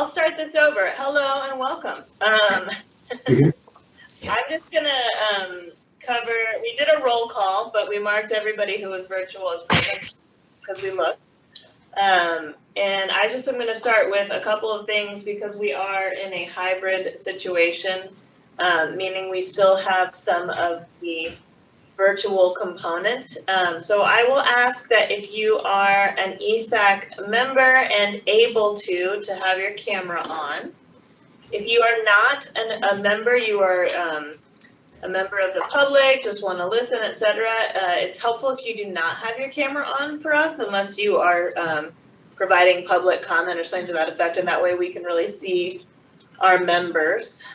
I'll start this over. Hello and welcome. I'm just gonna cover, we did a roll call, but we marked everybody who was virtual as present because we looked. And I just am gonna start with a couple of things because we are in a hybrid situation, meaning we still have some of the virtual component. So I will ask that if you are an ESAC member and able to have your camera on. If you are not a member, you are a member of the public, just want to listen, etc. It's helpful if you do not have your camera on for us, unless you are providing public comment or something to that effect, and that way we can really see our members.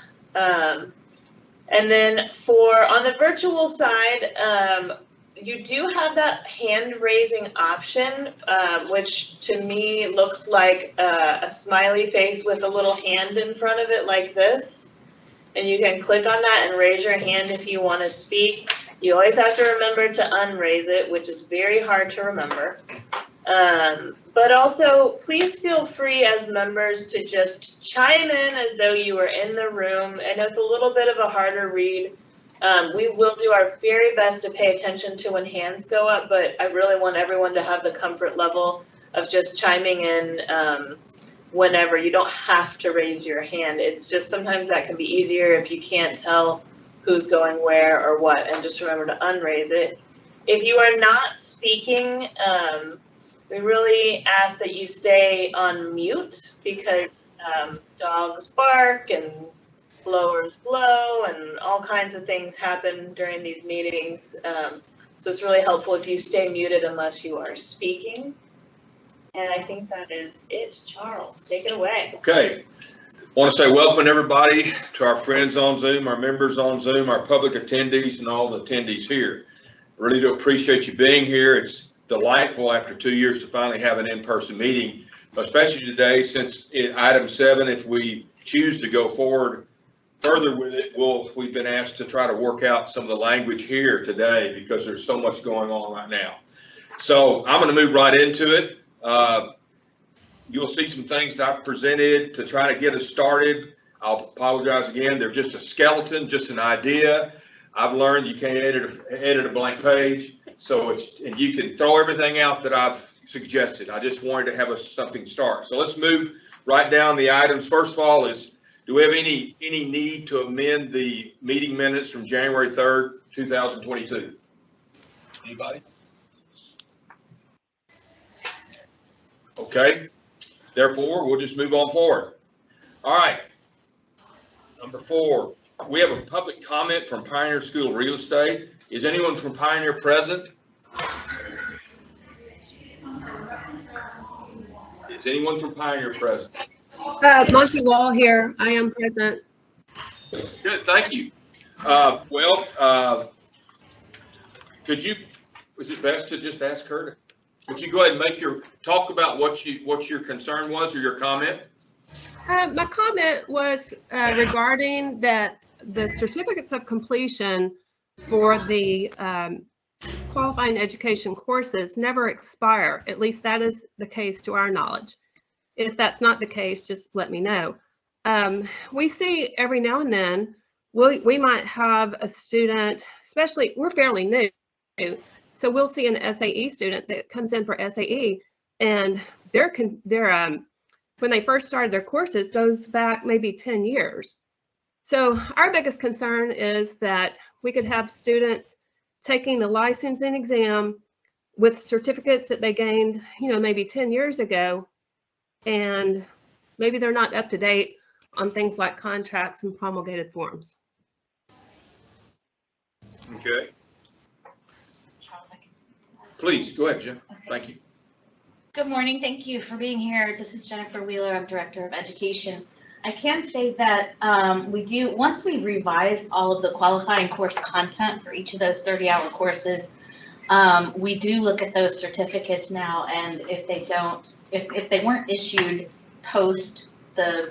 And then on the virtual side, you do have that hand raising option, which to me looks like a smiley face with a little hand in front of it like this. And you can click on that and raise your hand if you want to speak. You always have to remember to unraise it, which is very hard to remember. But also, please feel free as members to just chime in as though you were in the room. I know it's a little bit of a harder read. We will do our very best to pay attention to when hands go up, but I really want everyone to have the comfort level of just chiming in whenever. You don't have to raise your hand. It's just sometimes that can be easier if you can't tell who's going where or what, and just remember to unraise it. If you are not speaking, we really ask that you stay on mute because dogs bark and blowers blow and all kinds of things happen during these meetings. So it's really helpful if you stay muted unless you are speaking. And I think that is it. Charles, take it away. Okay. I want to say welcome everybody to our friends on Zoom, our members on Zoom, our public attendees, and all the attendees here. I really do appreciate you being here. It's delightful after 2 years to finally have an in-person meeting, especially today since item 7, if we choose to go forward further with it, we've been asked to try to work out some of the language here today because there's so much going on right now. So I'm going to move right into it. You'll see some things that I've presented to try to get us started. I'll apologize again. They're just a skeleton, just an idea. I've learned you can't edit a blank page. So and you can throw everything out that I've suggested. I just wanted to have something to start. So let's move right down the items. First of all do we have any need to amend the meeting minutes from January 3rd, 2022? Anybody? Okay. Therefore, we'll just move on forward. All right. Number 4, we have a public comment from Pioneer School of Real Estate. Is anyone from Pioneer present? Is anyone from Pioneer present? Monty Wall here. I am present. Good, thank you. Is it best to just ask her would you go ahead and talk about what your concern was or your comment? My comment was regarding that the certificates of completion for the qualifying education courses never expire. At least that is the case to our knowledge. If that's not the case, just let me know. We see every now and then, we might have a student, especially we're fairly new, so we'll see an SAE student that comes in for SAE, and when they first started their courses goes back maybe 10 years. So our biggest concern is that we could have students taking the licensing exam with certificates that they gained, maybe 10 years ago, and maybe they're not up to date on things like contracts and promulgated forms. Okay. Please, go ahead, Jen. Okay. Thank you. Good morning. Thank you for being here. This is Jennifer Wheeler. I'm Director of Education. I can say that once we revise all of the qualifying course content for each of those 30-hour courses, we do look at those certificates now, and if they weren't issued post the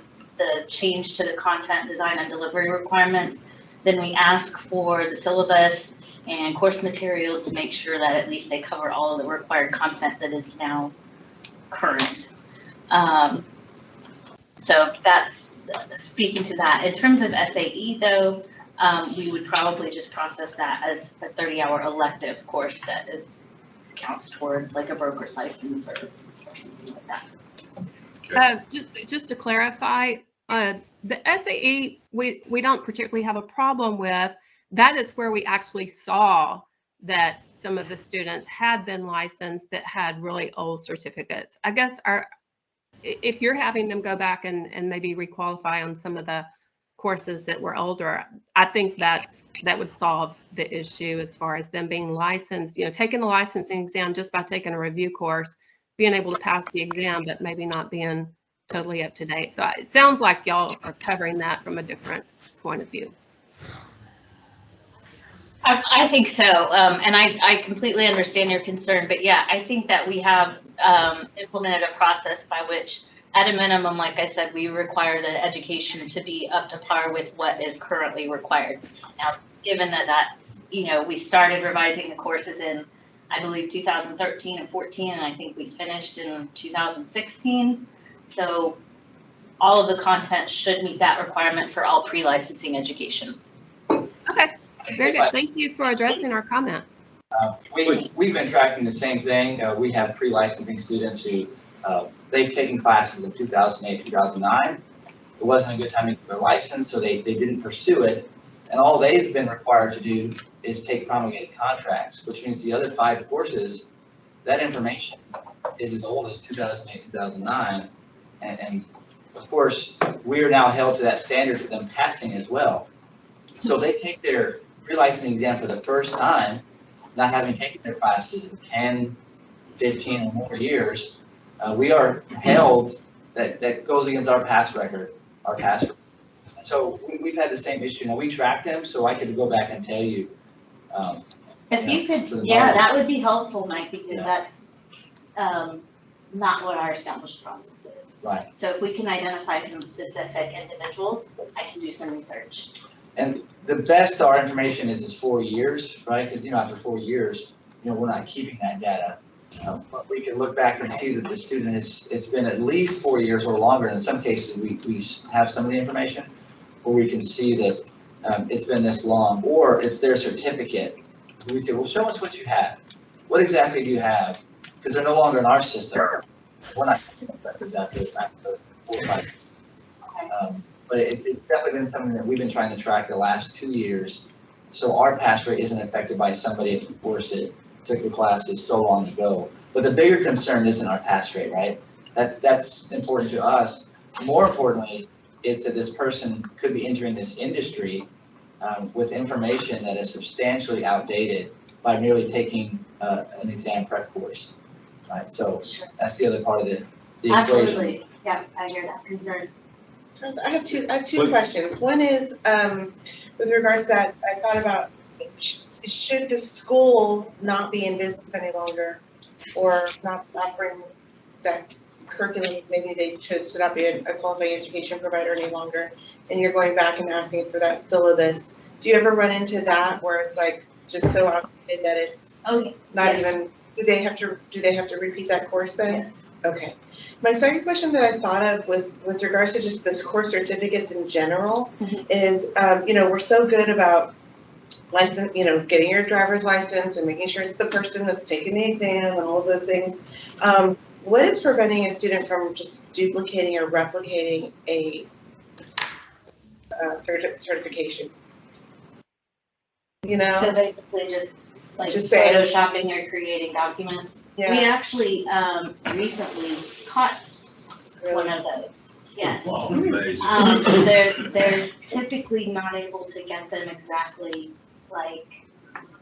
change to the content design and delivery requirements, then we ask for the syllabus and course materials to make sure that at least they cover all of the required content that is now current. So that's speaking to that. In terms of SAE though, we would probably just process that as a 30-hour elective course that counts toward like a broker's license or something like that. Just to clarify, the SAE, we don't particularly have a problem with. That is where we actually saw that some of the students had been licensed that had really old certificates. I guess if you're having them go back and maybe requalify on some of the courses that were older, I think that would solve the issue as far as them being licensed, taking the licensing exam just by taking a review course, being able to pass the exam, but maybe not being totally up to date. So it sounds like y'all are covering that from a different point of view. I think so, and I completely understand your concern, but yeah, I think that we have implemented a process by which, at a minimum, like I said, we require the education to be up to par with what is currently required. Now, given that that's, we started revising the courses in, I believe, 2013 and 14, and I think we finished in 2016. So all of the content should meet that requirement for all pre-licensing education. Okay. Very good. Thank you for addressing our comment. We've been tracking the same thing. We have pre-licensing students who they've taken classes in 2008, 2009. It wasn't a good time to get their license, so they didn't pursue it. And all they've been required to do is take promulgated contracts, which means the other 5 courses, that information is as old as 2008, 2009. And of course, we are now held to that standard for them passing as well. So if they take their pre-licensing exam for the first time, not having taken their classes in 10, 15 or more years, we are held, that goes against our pass record, So we've had the same issue. Now we track them, so I could go back and tell you. If you could, yeah, that would be helpful, Mike, because that's not what our established process is. Right. So if we can identify some specific individuals, I can do some research. And the best our information is 4 years, right? Because, after 4 years, we're not keeping that data. But we can look back and see that the student it's been at least 4 years or longer. In some cases, we have some of the information, or we can see that it's been this long, or it's their certificate. We say, well, show us what you have. What exactly do you have? Because they're no longer in our system. We're not keeping records after 4 or 5 years. But it's definitely been something that we've been trying to track the last 2 years. So our pass rate isn't affected by somebody who forced it, took the classes so long ago. But the bigger concern isn't our pass rate, right? That's important to us. More importantly, it's that this person could be entering this industry with information that is substantially outdated by merely taking an exam prep course, right? So that's the other part of the equation. Absolutely, yeah, I hear that concern. I have two questions. One is with regards to that, I thought about should the school not be in business any longer or not offering that curriculum, maybe they chose to not be a qualifying education provider any longer, and you're going back and asking for that syllabus. Do you ever run into that where it's like just so outdated that it's not even, do they have to repeat that course then? Yes. Okay. My second question that I thought of with regards to just this course certificates in general is, we're so good about license, getting your driver's license and making sure it's the person that's taking the exam and all of those things. What is preventing a student from just duplicating or replicating a certification? So basically just photoshopping or creating documents. Yeah. We actually recently caught one of those. Yes. Wow, amazing. They're typically not able to get them exactly like,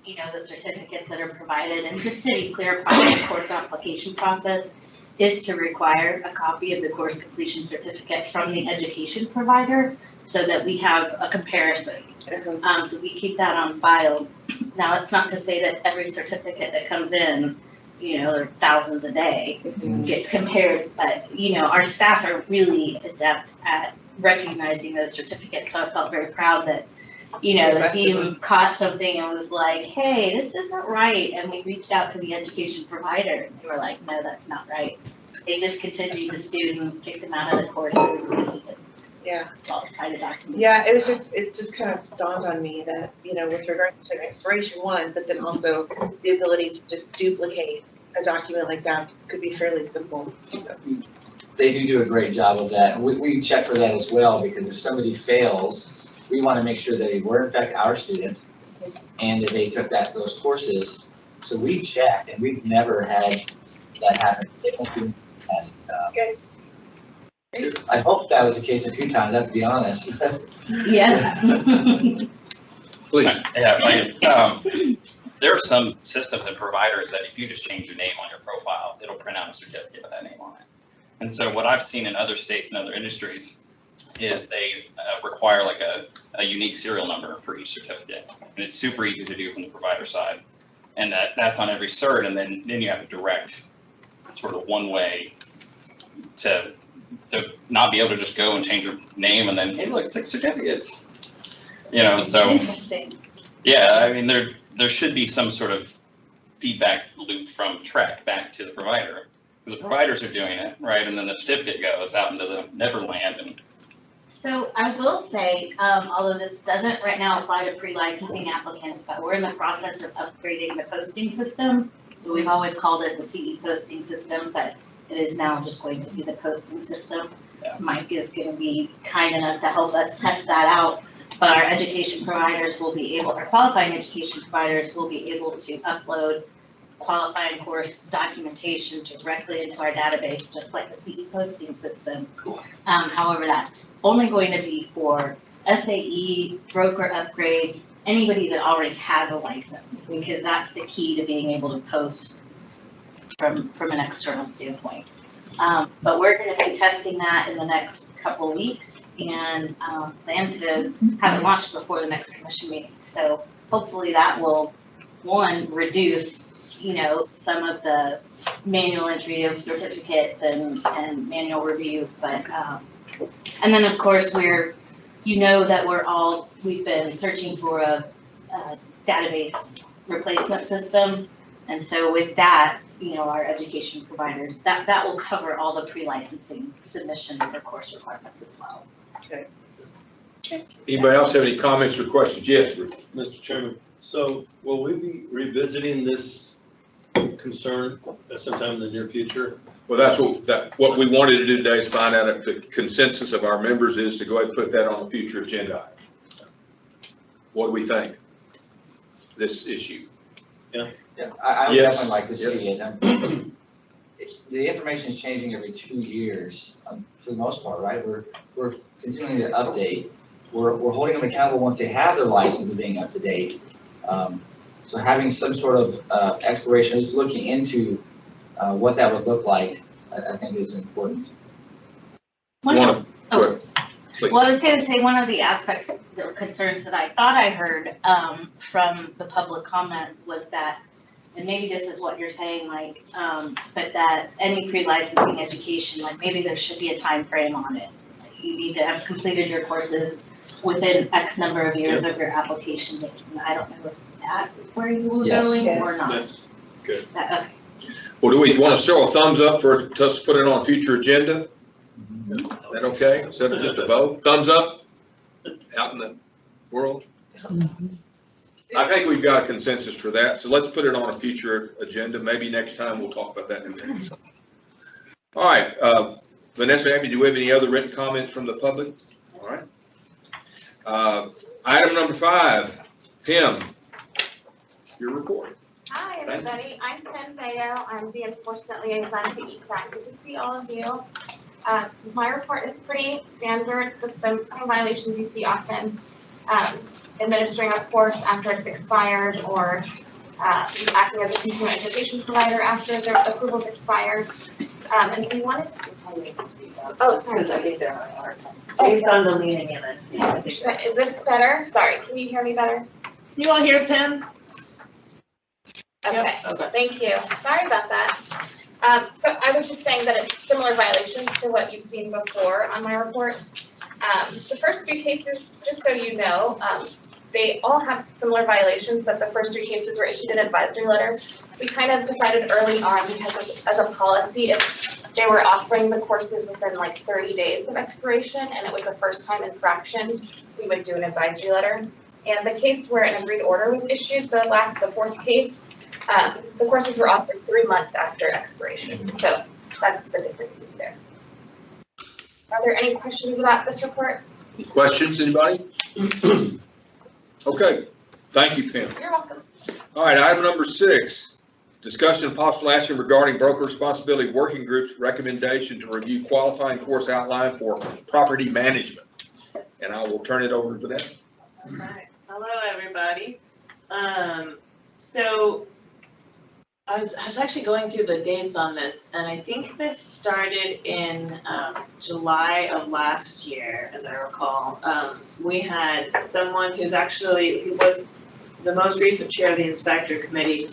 the certificates that are provided. And just to be clear, part of the course application process is to require a copy of the course completion certificate from the education provider so that we have a comparison. So we keep that on file. Now, that's not to say that every certificate that comes in, there are thousands a day, gets compared, but, our staff are really adept at recognizing those certificates. So I felt very proud that, the team caught something and was like, hey, this isn't right. And we reached out to the education provider and they were like, no, that's not right. they discontinued the student, kicked them out of the courses. Yeah. Lost kind of document. Yeah, it just kind of dawned on me that, with regard to expiration one, but then also the ability to just duplicate a document like that could be fairly simple. They do a great job of that. And we check for that as well, because if somebody fails, we want to make sure that they were in fact our student and that they took those courses. So we check, and we've never had that happen. They won't do that. Okay. I hope that was the case a few times, I have to be honest. Yeah. Please. Yeah, there are some systems and providers that if you just change your name on your profile, it'll print out a certificate with that name on it. And so what I've seen in other states and other industries is they require like a unique serial number for each certificate. And it's super easy to do from the provider side. And that's on every cert, and then you have a direct sort of one way to not be able to just go and change your name and then, hey, look, 6 certificates. And so, Interesting. yeah, I mean, there should be some sort of feedback loop from Trek back to the provider. The providers are doing it, right? And then the certificate goes out into the Neverland. And So I will say, although this doesn't right now apply to pre-licensing applicants, but we're in the process of upgrading the posting system. So we've always called it the CE posting system, but it is now just going to be the posting system. Yeah. Mike is going to be kind enough to help us test that out. But our education providers will be able, our qualifying education providers will be able to upload qualifying course documentation directly into our database, just like the CE posting system. However, that's only going to be for SAE, broker upgrades, anybody that already has a license, because that's the key to being able to post from an external standpoint. But we're going to be testing that in the next couple of weeks and plan to have it launched before the next commission meeting. So hopefully that will, one, reduce some of the manual entry of certificates and manual review, but, and then of course that we've been searching for a database replacement system. And so with that, our education providers, that will cover all the pre-licensing submission of their course requirements as well. Okay. Anybody else have any comments or questions? Yes, Mr. Chairman, so will we be revisiting this concern at some time in the near future? well, that's what we wanted to do today is find out if the consensus of our members is to go ahead and put that on a future agenda item. What do we think? This issue. Yeah, I would Yes. definitely like to see it. The information is changing every 2 years, for the most part, right? We're continuing to update. We're holding them accountable once they have their license of being up to date. So having some sort of exploration, just looking into what that would look like, I think is important. Go ahead. Please. Well, I was going to say, one of the aspects or concerns that I thought I heard from the public comment was that, and maybe this is what you're saying, Mike, but that any pre-licensing education, like maybe there should be a time frame on it. You need to have completed your courses within X number of years of your application date. And I don't know if that is where you were Yes. going or Yes. not. Yes, good. Okay. Well, do we want to show a thumbs up for us to put it on a future agenda? Is that okay? Instead of just a vote? Thumbs up out in the world? I think we've got a consensus for that, so let's put it on a future agenda. Maybe next time we'll talk about that in a minute. All right, Vanessa, Abby, do we have any other written comments from the public? All right. Item number 5, Pim, your report. Hi, everybody. I'm Pam Bayo. I'm the enforcement liaison to ESAC. Good to see all of you. My report is pretty standard with some violations you see often. Administering a course after it's expired or acting as a continuing education provider after their approval's expired. And we wanted to. Oh, sorry. Because I think they're on our time. Based on the leaning in it. Is this better? Sorry, can you hear me better? You all hear Pam? Okay, Okay. thank you. Sorry about that. So I was just saying that it's similar violations to what you've seen before on my reports. The first 3 cases, just so you know, they all have similar violations, but the first 3 cases were issued an advisory letter. We kind of decided early on because as a policy, if They were offering the courses within like 30 days of expiration, and it was a first time infraction. We would do an advisory letter. And the case where an agreed order was issued, the fourth case, the courses were offered 3 months after expiration. So that's the difference you see there. Are there any questions about this report? Any questions, anybody? Okay, thank you, Pam. You're welcome. All right, item number 6, discussion of possible action regarding broker responsibility working group's recommendation to review qualifying course outline for property management. And I will turn it over to Vanessa. All right. Hello, everybody. So I was actually going through the dates on this, and I think this started in July of last year, as I recall. We had someone who was the most recent chair of the inspector committee,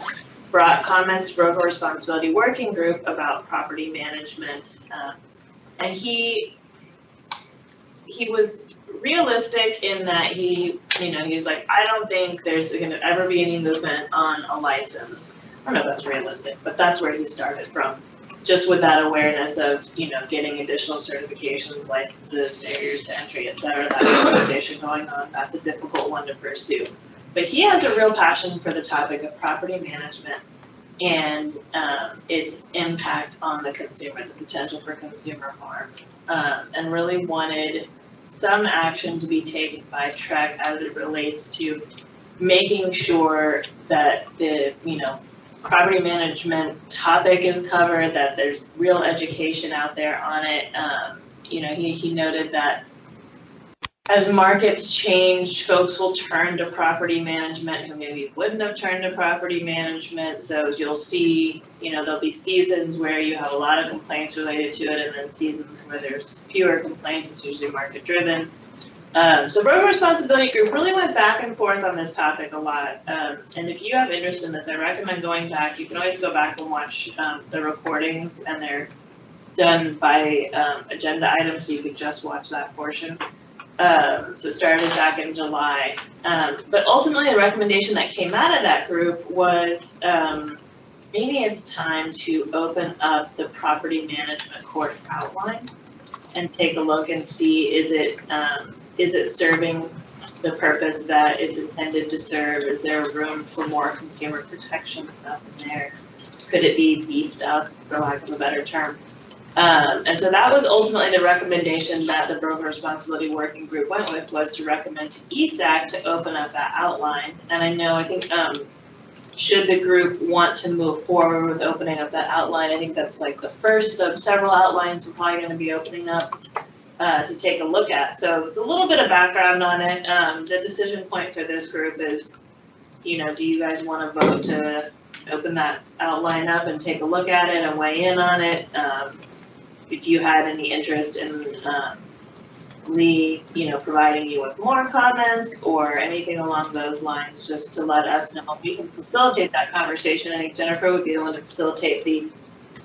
brought comments to broker responsibility working group about property management, and he was realistic in that he's like, I don't think there's going to ever be any movement on a license. I don't know if that's realistic, but that's where he started from, just with that awareness of, getting additional certifications, licenses, barriers to entry, et cetera, that conversation going on. That's a difficult one to pursue. But he has a real passion for the topic of property management and its impact on the consumer, the potential for consumer harm, and really wanted some action to be taken by TREC as it relates to making sure that the, property management topic is covered, that there's real education out there on it. He noted that as markets change, folks will turn to property management who maybe wouldn't have turned to property management. So you'll see, there'll be seasons where you have a lot of complaints related to it, and then seasons where there's fewer complaints. It's usually market driven. So Broker Responsibility Group really went back and forth on this topic a lot. And if you have interest in this, I recommend going back. You can always go back and watch the recordings, and they're done by agenda items, so you can just watch that portion. So it started back in July. But ultimately the recommendation that came out of that group was maybe it's time to open up the property management course outline and take a look and see, is it serving the purpose that it's intended to serve? Is there room for more consumer protection stuff in there? Could it be beefed up, for lack of a better term? And so that was ultimately the recommendation that the Broker Responsibility Working Group went with, was to recommend to ESAC to open up that outline. And I think should the group want to move forward with opening up that outline, I think that's like the first of several outlines we're probably going to be opening up to take a look at. So it's a little bit of background on it. The decision point for this group is, do you guys want to vote to open that outline up and take a look at it and weigh in on it? If you had any interest in providing you with more comments or anything along those lines, just to let us know. We can facilitate that conversation. I think Jennifer would be the one to facilitate the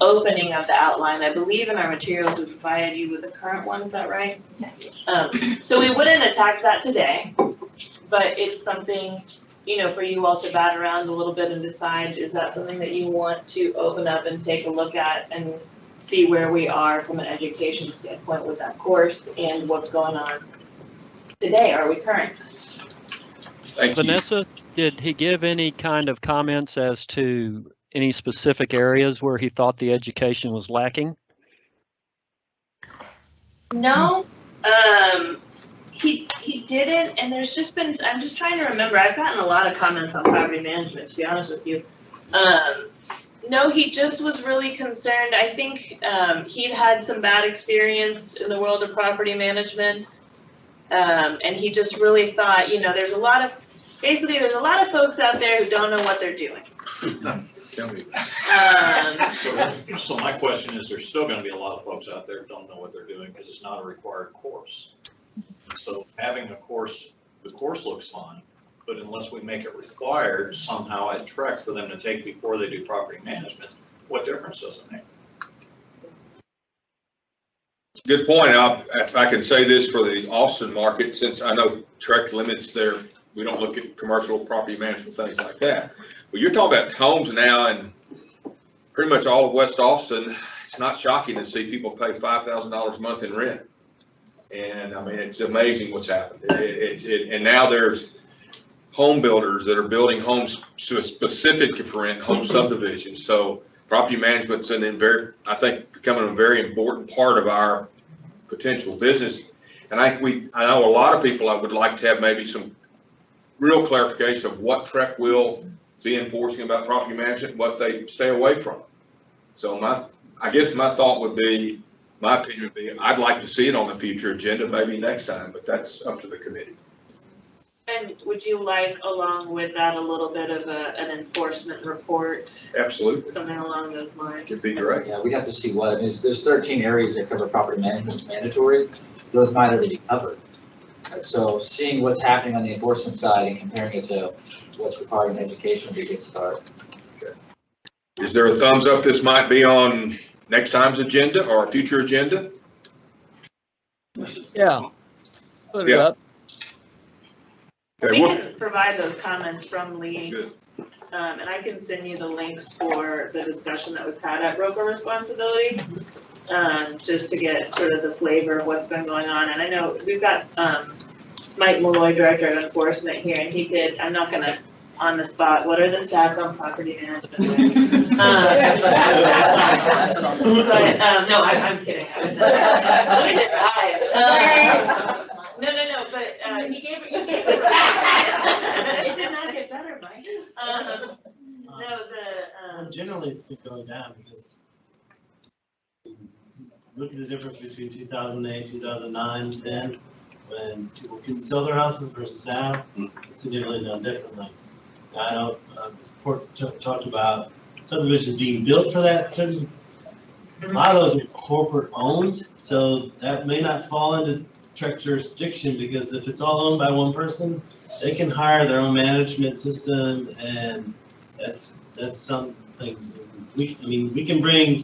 opening of the outline. I believe in our materials we provided you with the current one, is that right? Yes. So we wouldn't attack that today, but it's something, for you all to bat around a little bit and decide, is that something that you want to open up and take a look at and see where we are from an education standpoint with that course and what's going on today? Are we current? Thank you. Vanessa, did he give any kind of comments as to any specific areas where he thought the education was lacking? No, he didn't, and there's just been, I'm just trying to remember, I've gotten a lot of comments on property management, to be honest with you. No, he just was really concerned. I think he'd had some bad experience in the world of property management, and he just really thought, there's a lot of folks out there who don't know what they're doing. Tell me. So my question is, there's still going to be a lot of folks out there who don't know what they're doing because it's not a required course. So having a course, the course looks fun, but unless we make it required somehow at TREC for them to take before they do property management, what difference does it make? Good point. If I can say this for the Austin market, since I know TREC limits we don't look at commercial property management, things like that. But you're talking about homes now, and pretty much all of West Austin, it's not shocking to see people pay $5,000 a month in rent. And I mean, it's amazing what's happened. And now there's home builders that are building homes specifically for rent, home subdivisions. So property management's I think becoming a very important part of our potential business. And I know a lot of people, I would like to have maybe some real clarification of what TREC will be enforcing about property management, what they stay away from. So I guess my thought would be, my opinion would be, I'd like to see it on the future agenda, maybe next time, but that's up to the committee. And would you like, along with that, a little bit of an enforcement report? Absolutely. Something along those lines? It'd be great. Yeah, we'd have to see what, I mean, there's 13 areas that cover property management is mandatory. Those might already be covered. So seeing what's happening on the enforcement side and comparing it to what's required in education would be a good start. Is there a thumbs up this might be on next time's agenda or a future agenda? Yeah. Put it Yeah. up. Okay, We what- can provide those comments from Lee, Good. and I can send you the links for the discussion that was had at Broker Responsibility, just to get sort of the flavor of what's been going on. And I know we've got Mike Malloy, Director of Enforcement here, and he did, I'm not gonna, on the spot, what are the stats on property management? But, no, I'm kidding. Look at his eyes. No, but he gave it, it did not get better, Mike. Generally, it's been going down because look at the difference between 2008, 2009, 10, when people couldn't sell their houses versus now, it's significantly done differently. I know this report talked about subdivisions being built for that. A lot of those are corporate owned, so that may not fall into TREC jurisdiction, because if it's all owned by one person, they can hire their own management system, and that's some things. We can bring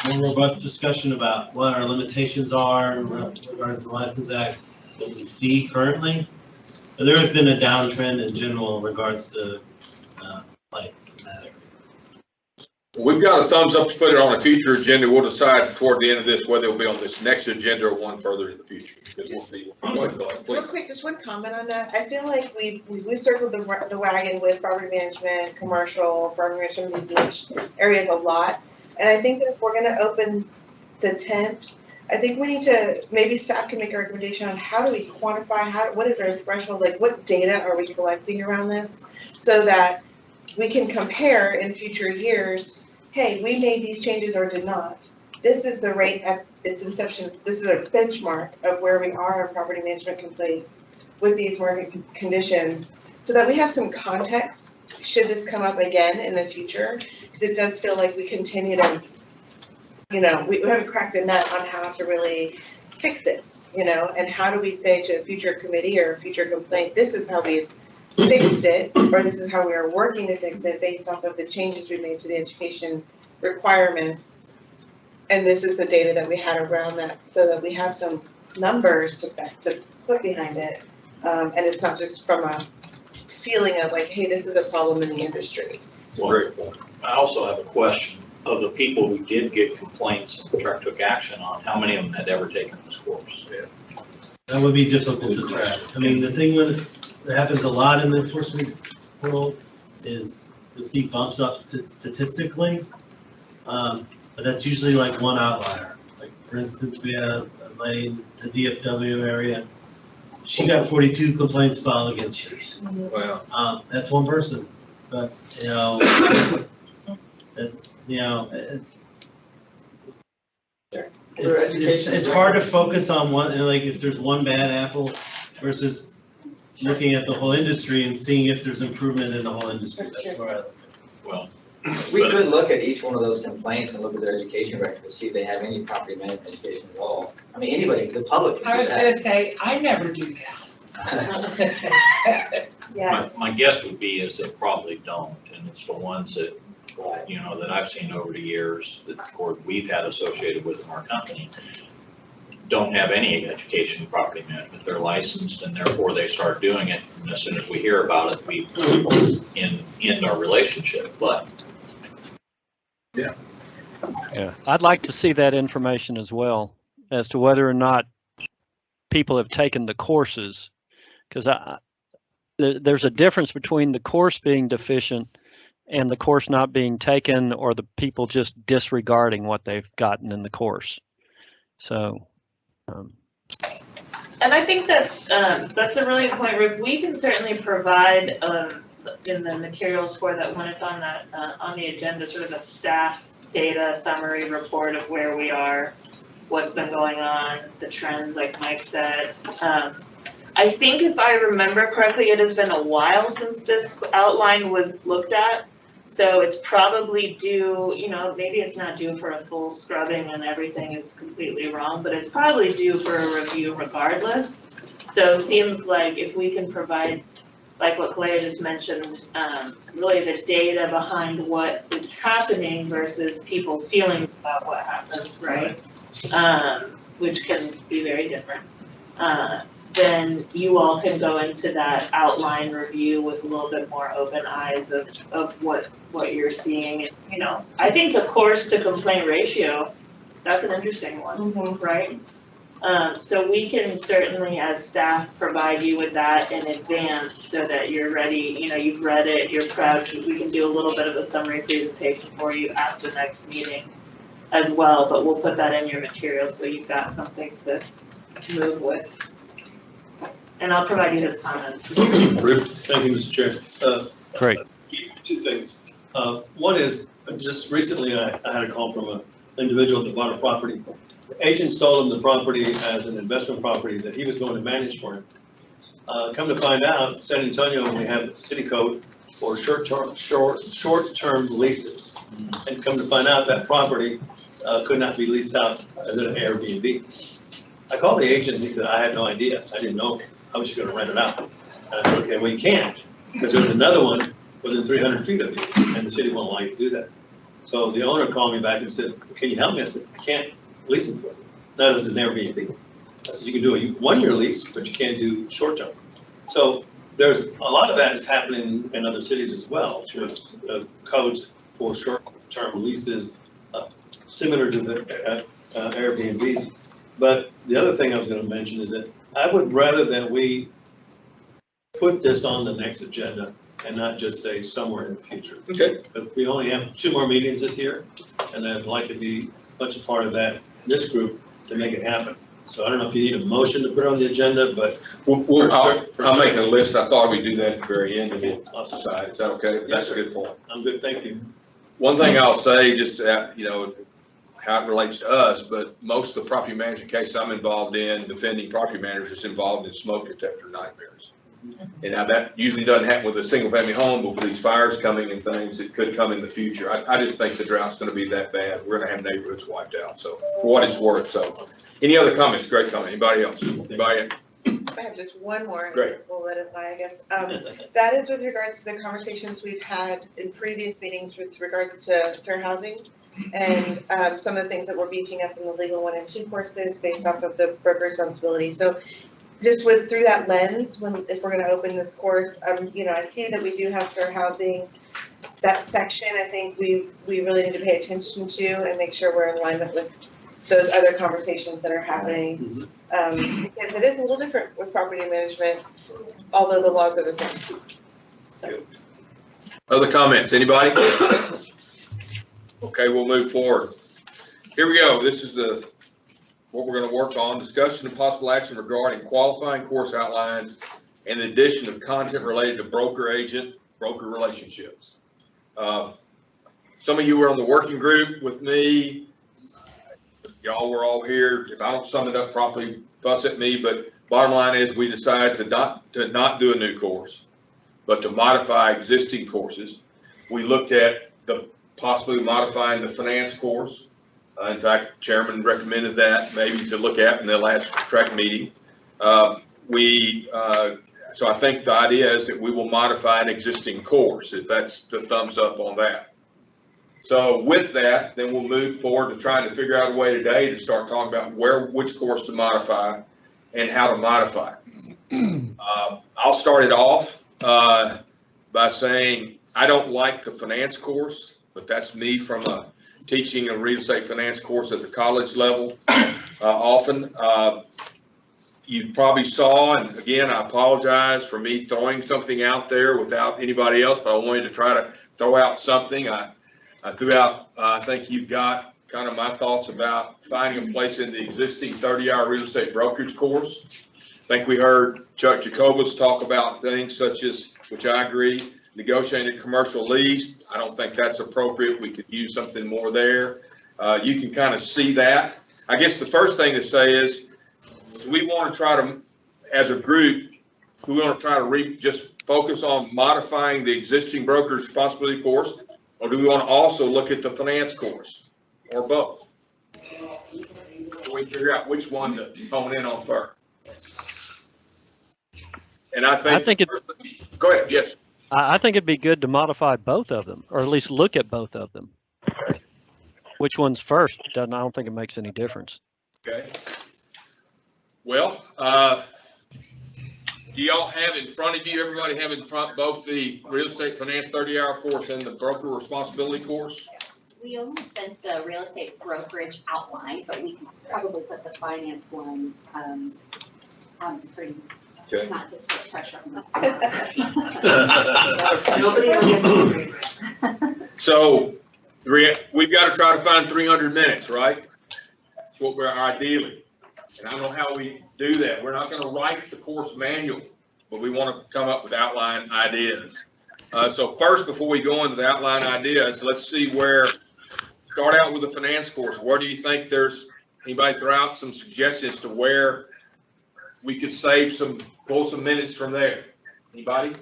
more robust discussion about what our limitations are in regards to the License Act that we see currently. But there has been a downtrend in general in regards to lights in that area. We've got a thumbs up to put it on a future agenda. We'll decide toward the end of this whether it'll be on this next agenda or one further in the future. Because we'll be, Real quick, just one comment on that. I feel like we circled the wagon with property management, commercial, property management, these niche areas a lot. And I think that if we're gonna open the tent, I think we need to, maybe staff can make a recommendation on how do we quantify, what is our threshold, like what data are we collecting around this? So that we can compare in future years, hey, we made these changes or did not. This is the rate at its inception. This is a benchmark of where we are in property management complaints with these market conditions, so that we have some context should this come up again in the future. Because it does feel like we continue to, we haven't cracked the nut on how to really fix it, and how do we say to a future committee or a future complaint, this is how we've fixed it, or this is how we are working to fix it based off of the changes we made to the education requirements. And this is the data that we had around that, so that we have some numbers to put behind it. And it's not just from a feeling of like, hey, this is a problem in the industry. Well, I also have a question. Of the people who did get complaints and TREC took action on, how many of them had ever taken this course? Yeah. That would be difficult to track. I mean, the thing that happens a lot in the enforcement world is you'll see bumps up statistically, but that's usually like one outlier. Like, for instance, we had a lady in the DFW area. She got 42 complaints filed against her. Wow. That's one person, but it's hard to focus on one, and like if there's one bad apple versus looking at the whole industry and seeing if there's improvement in the whole industry. That's where I look at. Well, We could look at each one of those complaints and look at their education record to see if they have any property management education at all. I mean, anybody, the public can I do was that. gonna say, I never do that. Yeah. my guess would be is they probably don't, and it's the ones that, Right. that I've seen over the years, that or we've had associated with our company, don't have any education in property management. They're licensed, and therefore they start doing it, and as soon as we hear about it, we end our relationship. But Yeah. Yeah, I'd like to see that information as well as to whether or not people have taken the courses, because there's a difference between the course being deficient and the course not being taken, or the people just disregarding what they've gotten in the course. So. And I think that's a really good point, Rick. We can certainly provide in the materials for that when it's on that on the agenda, sort of a staff data summary report of where we are, what's been going on, the trends, like Mike said. I think if I remember correctly, it has been a while since this outline was looked at. So it's probably due, you know, maybe it's not due for a full scrubbing and everything is completely wrong, but it's probably due for a review regardless. So it seems like if we can provide, like what Claire just mentioned, really the data behind what is happening versus people's feelings about what happens, right? Which can be very different. Then you all can go into that outline review with a little bit more open eyes of what you're seeing. And, you know, I think the course to complaint ratio, that's an interesting one, right? So we can certainly, as staff, provide you with that in advance so that you're ready, you know, you've read it, you're proud. We can do a little bit of a summary presentation for you at the next meeting as well, but we'll put that in your material so you've got something to move with. And I'll provide you his comments. Thank you, Mr. Chair. Great. Two things. One is, just recently I had a call from an individual that bought a property. The agent sold him the property as an investment property that he was going to manage for him. Come to find out, San Antonio, we have city code for short-term leases. And come to find out that property could not be leased out as an Airbnb. I called the agent and he said, I had no idea. I didn't know how was you going to rent it out. And I said, okay, well, you can't, because there's another one within 300 feet of you, and the city won't allow you to do that. So the owner called me back and said, can you help me? I said, I can't lease it for you. Not as an Airbnb. I said, you can do a one-year lease, but you can't do short-term. So there's a lot of that is happening in other cities as well, with codes for short-term leases, similar to the Airbnbs. But the other thing I was going to mention is that I would rather that we put this on the next agenda and not just say somewhere in the future. Okay. But we only have 2 more meetings this year, and I'd like to be much a part of that, this group, to make it happen. So I don't know if you need a motion to put on the agenda, but I'll make a list. I thought we'd do that at the very end of it. Decide. Is that okay? That's a good point. I'm good, thank you. One thing I'll say, just you know, how it relates to us, but most of the property management cases I'm involved in, defending property managers, is involved in smoke detector nightmares. And now that usually doesn't happen with a single family home, but with these fires coming and things that could come in the future, I just think the drought's going to be that bad. We're going to have neighborhoods wiped out. So for what it's worth. So any other comments? Great comment. Anybody else? Anybody? I have just one more. Great. We'll let it fly, I guess. That is with regards to the conversations we've had in previous meetings with regards to fair housing and some of the things that we're beefing up in the legal 1 and 2 courses based off of the broker responsibility. So just through that lens, if we're going to open this course, you know, I see that we do have fair housing. That section, I think we really need to pay attention to and make sure we're in alignment with those other conversations that are happening, because it is a little different with property management, although the laws are the same. So. Other comments? Anybody? Okay, we'll move forward. Here we go. This is what we're going to work on. Discussion and possible action regarding qualifying course outlines and the addition of content related to broker relationships. Some of you were on the working group with me. Y'all were all here. If I don't sum it up properly, fuss at me, but bottom line is we decided to not do a new course, but to modify existing courses. We looked at possibly modifying the finance course. In fact, Chairman recommended that maybe to look at in the last track meeting. So I think the idea is that we will modify an existing course, if that's the thumbs up on that. So with that, then we'll move forward to trying to figure out a way today to start talking about which course to modify and how to modify. I'll start it off by saying I don't like the finance course, but that's me from a teaching a real estate finance course at the college level often. You probably saw, and again, I apologize for me throwing something out there without anybody else, but I wanted to try to throw out something. I threw out, I think you've got kind of my thoughts about finding a place in the existing 30-hour real estate brokerage course. I think we heard Chuck Jacobus talk about things such as, which I agree, negotiated commercial lease. I don't think that's appropriate. We could use something more there. You can kind of see that. I guess the first thing to say is, we want to try to, as a group, we want to try to just focus on modifying the existing brokerage responsibility course, or do we want to also look at the finance course, or both? So we figure out which one to hone in on first. And I think go ahead, yes. I think it'd be good to modify both of them, or at least look at both of them. Which one's first? I don't think it makes any difference. Okay. Well, do y'all have in front of you, everybody have in front both the real estate finance 30-hour course and the broker responsibility course? We only sent the real estate brokerage outline, but we can probably put the finance one on the screen. Okay. Not to put pressure on Nobody will get So we've got to try to find 300 minutes, right? That's what we're ideally. And I don't know how we do that. We're not going to write the course manual, but we want to come up with outline ideas. So first, before we go into the outline ideas, let's see start out with the finance course. Where do you think anybody throw out some suggestions to where we could pull some minutes from there? Anybody?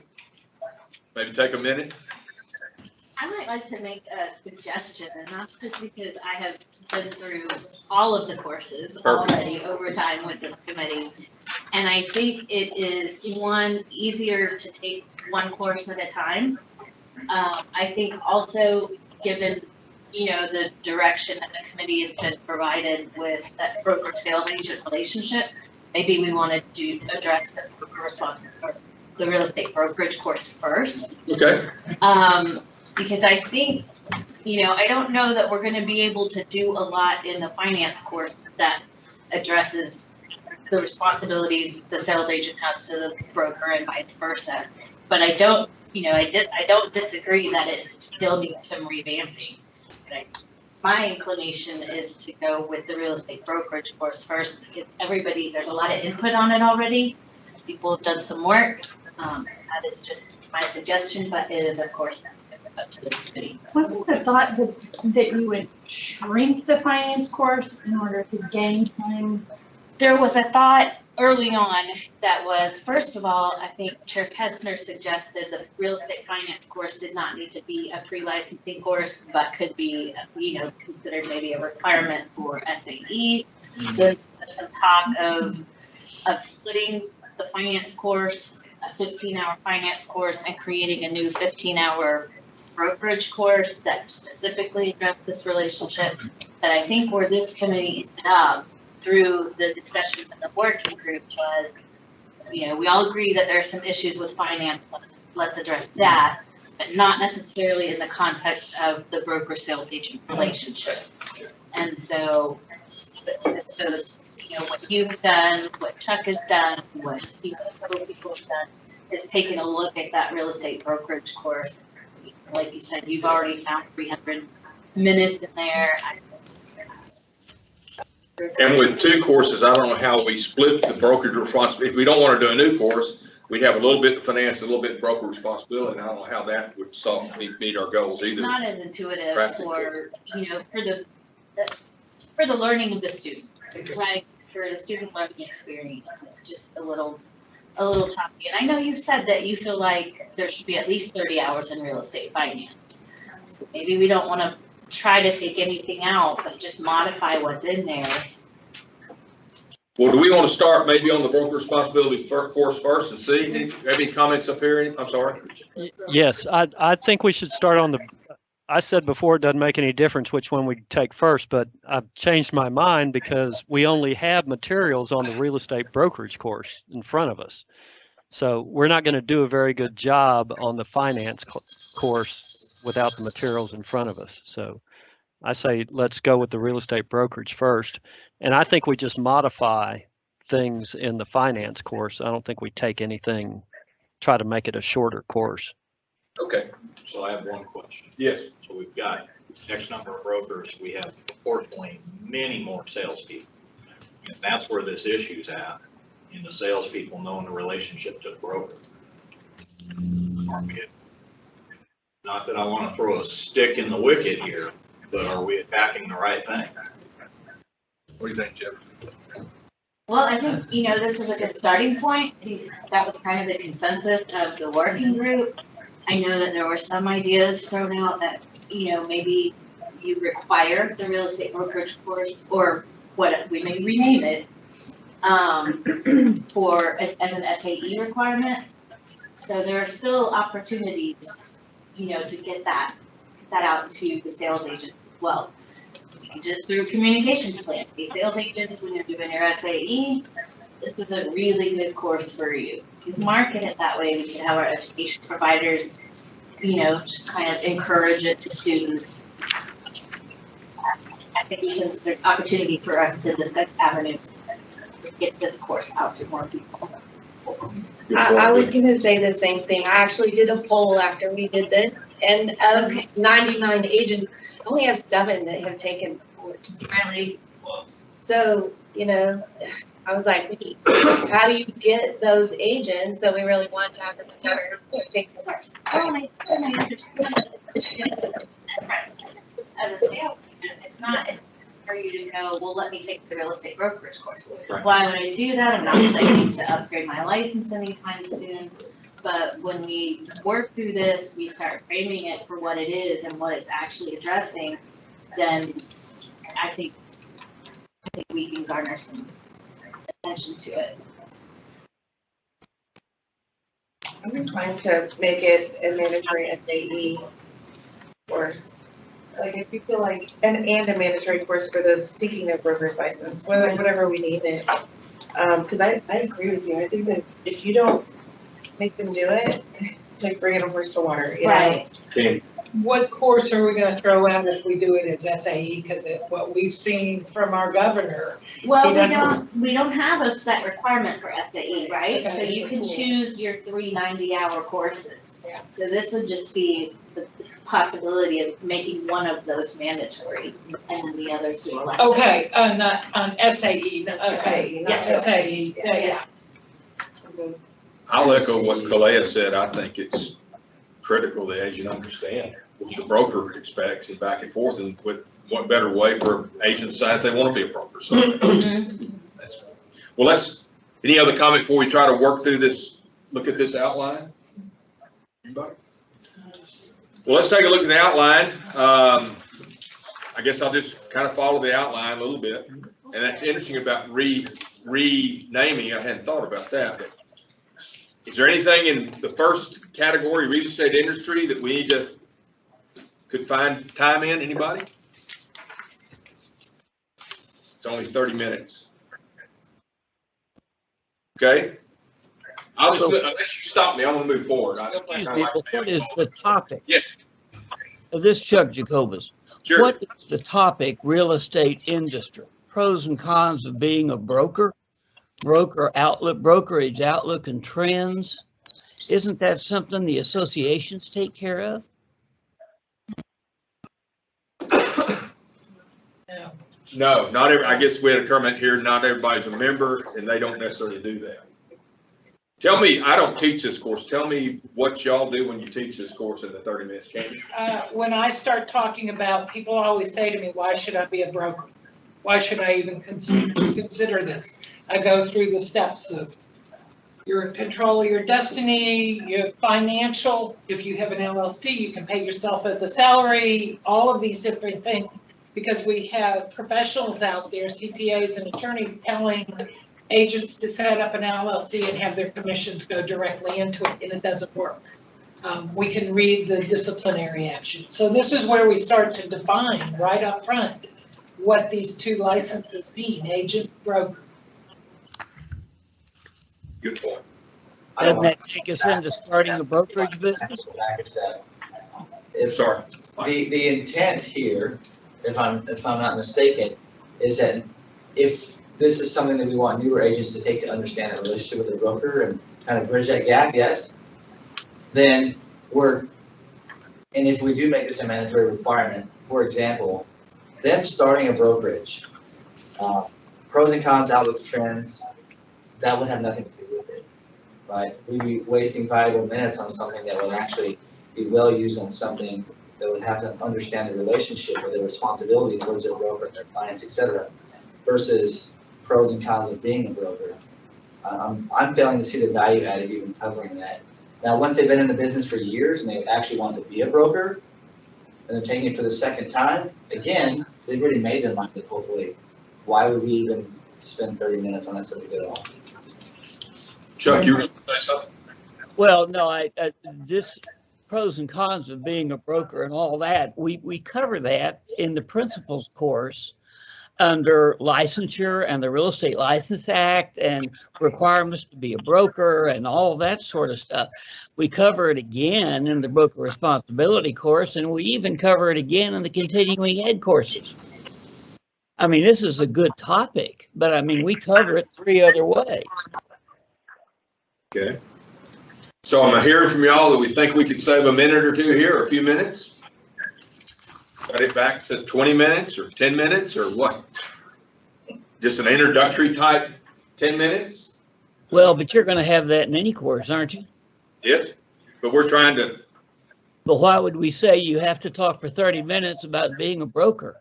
Maybe take a minute. I might like to make a suggestion, and that's just because I have been through all of the courses already over time with this committee. And I think it is, easier to take one course at a time. I think also, given, the direction that the committee has been provided with that broker sales agent relationship, maybe we wanted to address the broker the real estate brokerage course first. Okay. Because I think, I don't know that we're going to be able to do a lot in the finance course that addresses the responsibilities the sales agent has to the broker and vice versa. But I don't disagree that it still needs some revamping. My inclination is to go with the real estate brokerage course first, because there's a lot of input on it already. People have done some work. That is just my suggestion, but it is, of course, up to the committee. Wasn't the thought that you would shrink the finance course in order to gain time? There was a thought early on that was, first of all, I think Chair Kessner suggested the real estate finance course did not need to be a pre-licensing course, but could be, considered maybe a requirement for SAE. There's some talk of splitting the finance course, a 15-hour finance course, and creating a new 15-hour brokerage course that specifically addressed this relationship. That I think where this committee ended up through the discussions in the working group was, we all agree that there are some issues with finance. Let's address that, but not necessarily in the context of the broker sales agent relationship. And so, what you've done, what Chuck has done, what several people have done, is taking a look at that real estate brokerage course. Like you said, you've already found 300 minutes in there. And with two courses, I don't know how we split the brokerage responsibility. If we don't want to do a new course, we'd have a little bit of finance, a little bit of broker responsibility. And I don't know how that would meet our goals either. It's not as intuitive for the learning of the student, right? For the student learning experience, it's just a little choppy. And I know you've said that you feel like there should be at least 30 hours in real estate finance. So maybe we don't want to try to take anything out, but just modify what's in there. Well, do we want to start maybe on the broker responsibility course first and see? Any comments up here? I'm sorry. Yes, I think we should start on I said before it doesn't make any difference which one we take first, but I've changed my mind because we only have materials on the real estate brokerage course in front of us. So we're not going to do a very good job on the finance course without the materials in front of us. So I say let's go with the real estate brokerage first. And I think we just modify things in the finance course. I don't think we take anything, try to make it a shorter course. Okay. So I have one question. Yes. So we've got X number of brokers, we have proportionally many more salespeople. And that's where this issue's at, in the salespeople knowing the relationship to the broker. Not that I want to throw a stick in the wicket here, but are we attacking the right thing? What do you think, Jeff? Well, I think, this is a good starting point. I think that was kind of the consensus of the working group. I know that there were some ideas thrown out that, maybe you require the real estate brokerage course, or what we may rename it, as an SAE requirement. So there are still opportunities, to get that out to the sales agent as well. Just through communications plan, the sales agents, when you're doing your SAE, this is a really good course for you. You market it that way. We can have our education providers, just kind of encourage it to students. I think there's an opportunity for us to discuss avenues to get this course out to more people. I was gonna say the same thing. I actually did a poll after we did this, and of 99 agents, I only have 7 that have taken the course. Really? So, I was like, wait, how do you get those agents that we really want to have them take the course? I understand. As a sales agent, it's not for you to go, well, let me take the real estate brokerage course. Right. Why would I do that? I'm not planning to upgrade my license anytime soon. But when we work through this, we start framing it for what it is and what it's actually addressing, then I think we can garner some attention to it. I've been trying to make it a mandatory SAE course. Like, if you feel like, and a mandatory course for those seeking their broker's license, whatever we need it. Because I agree with you. I think that if you don't make them do it, it's like bringing a horse to water, Right. Okay. What course are we gonna throw out if we do it as SAE? Because what we've seen from our governor. Well, we don't have a set requirement for SAE, right? Okay. So you can choose your 3 90-hour courses. Yeah. So this would just be the possibility of making one of those mandatory and then the other 2 elective. Okay, on SAE, okay, Yes. SAE, yeah. I'll echo what Kalea said. I think it's critical the agent understand what the broker expects and back and forth, and what better way for agents to decide if they want to be a broker. So that's, well, any other comment before we try to work through this, look at this outline? Anybody? Well, let's take a look at the outline. I guess I'll just kind of follow the outline a little bit. And that's interesting about renaming. I hadn't thought about that. But is there anything in the first category, real estate industry, that we could find time in? Anybody? It's only 30 minutes. Okay. Unless you stop me, I'm going to move forward. Excuse me, but what is the topic? Yes. Of this, Chuck Jacobus. Sure. What is the topic, real estate industry? Pros and cons of being a broker outlook, brokerage outlook and trends. Isn't that something the associations take care of? No, not every, I guess we had a comment here, not everybody's a member and they don't necessarily do that. Tell me, I don't teach this course. Tell me what y'all do when you teach this course in the 30 minutes, can you? When I start talking about, people always say to me, why should I be a broker? Why should I even consider this? I go through the steps of you're in control of your destiny, your financial, if you have an LLC, you can pay yourself as a salary, all of these different things. Because we have professionals out there, CPAs and attorneys, telling agents to set up an LLC and have their commissions go directly into it, and it doesn't work. We can read the disciplinary action. So this is where we start to define right up front what these 2 licenses mean, agent, broker. Good point. Doesn't that take us into starting a brokerage business? If Sorry. the intent here if I'm not mistaken, is that if this is something that we want newer agents to take to understand a relationship with a broker and kind of bridge that gap, yes, then and if we do make this a mandatory requirement, for example, them starting a brokerage, pros and cons, outlook, trends, that would have nothing to do with it, right? We'd be wasting valuable minutes on something that would actually be well used on something that would have to understand the relationship or the responsibility towards their broker and their clients, et cetera, versus pros and cons of being a broker. I'm failing to see the value added even covering that. Now, once they've been in the business for years and they actually want to be a broker, and they're taking it for the second time, again, they've already made their mind up, hopefully. Why would we even spend 30 minutes on that subject at all? Chuck, you were going to say something? Well, no, this pros and cons of being a broker and all that, we cover that in the principles course under licensure and the Real Estate License Act and requirements to be a broker and all that sort of stuff. We cover it again in the broker responsibility course, and we even cover it again in the continuing ed courses. I mean, this is a good topic, but I mean, we cover it 3 other ways. Okay. So I'm hearing from y'all that we think we could save a minute or two here, or a few minutes. Cut it back to 20 minutes or 10 minutes or what? Just an introductory type 10 minutes? Well, but you're going to have that in any course, aren't you? Yes, but we're trying to. But why would we say you have to talk for 30 minutes about being a broker?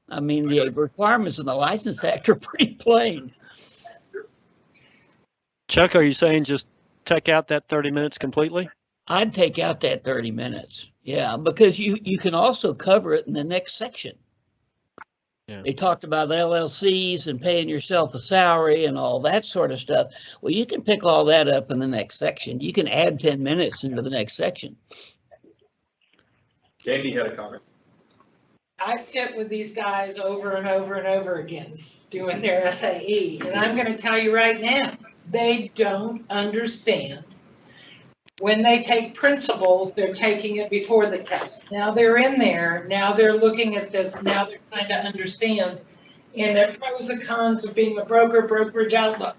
I mean, the requirements in the License Act are pretty plain. Chuck, are you saying just take out that 30 minutes completely? I'd take out that 30 minutes. Yeah, because you can also cover it in the next section. Yeah. They talked about LLCs and paying yourself a salary and all that sort of stuff. Well, you can pick all that up in the next section. You can add 10 minutes into the next section. Candy had a comment. I sit with these guys over and over and over again doing their SAE, and I'm going to tell you right now, they don't understand. When they take principles, they're taking it before the test. Now they're in there, now they're looking at this, now they're trying to understand. And the pros and cons of being a broker, brokerage outlook.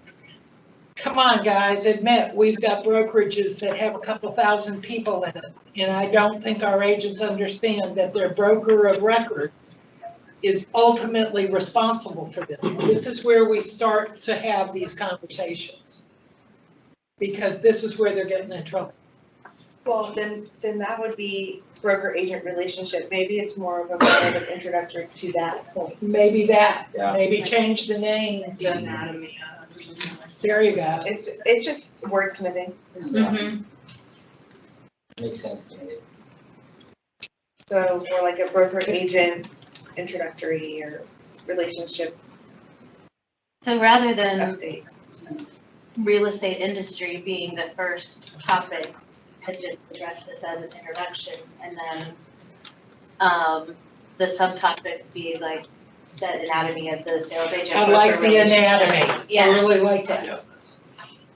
Come on, guys, admit, we've got brokerages that have a couple thousand people in it. And I don't think our agents understand that their broker of record is ultimately responsible for them. This is where we start to have these conversations, because this is where they're getting in trouble. Well, then that would be broker-agent relationship. Maybe it's more of an introductory to that point. Maybe that, Yeah. maybe change the name. The anatomy. There you go. It's just wordsmithing. Yeah. Makes sense to me. So more like a broker-agent introductory or relationship So rather than update. real estate industry being the first topic, could just address this as an introduction, and then the subtopics be like said anatomy of the sales agent. I like the anatomy. I Yeah. really like that.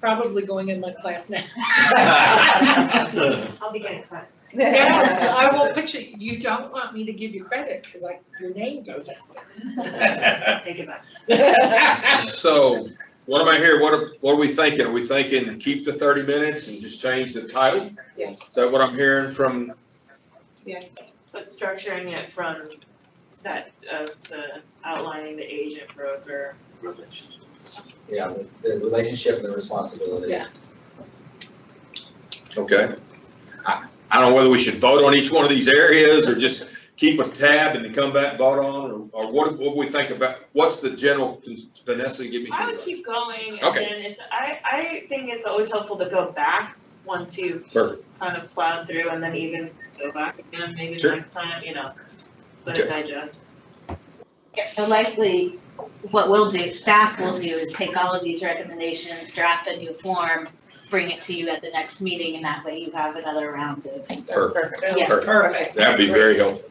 Probably going in my class now. I'll be getting cut. Yes, I will put you, you don't want me to give you credit because your name goes out there. Take it back. So what am I hearing? What are we thinking? Are we thinking keep the 30 minutes and just change the title? Yes. Is that what I'm hearing from? Yes. But structuring it from that, the outlining the agent broker relationship. Yeah, the relationship and the responsibility. Yeah. Okay. I don't know whether we should vote on each one of these areas or just keep a tab and then come back and vote on, or what we think about, what's the general, Vanessa, give me I some. would keep going, and Okay. then I think it's always helpful to go back once you've Perfect. kind of plowed through, and then even go back again, maybe Sure. next time, let it digest. So likely, what we'll do, staff will do, is take all of these recommendations, draft a new form, bring it to you at the next meeting, and that way you have another round of. Perfect. Yeah. Perfect. That'd be very helpful.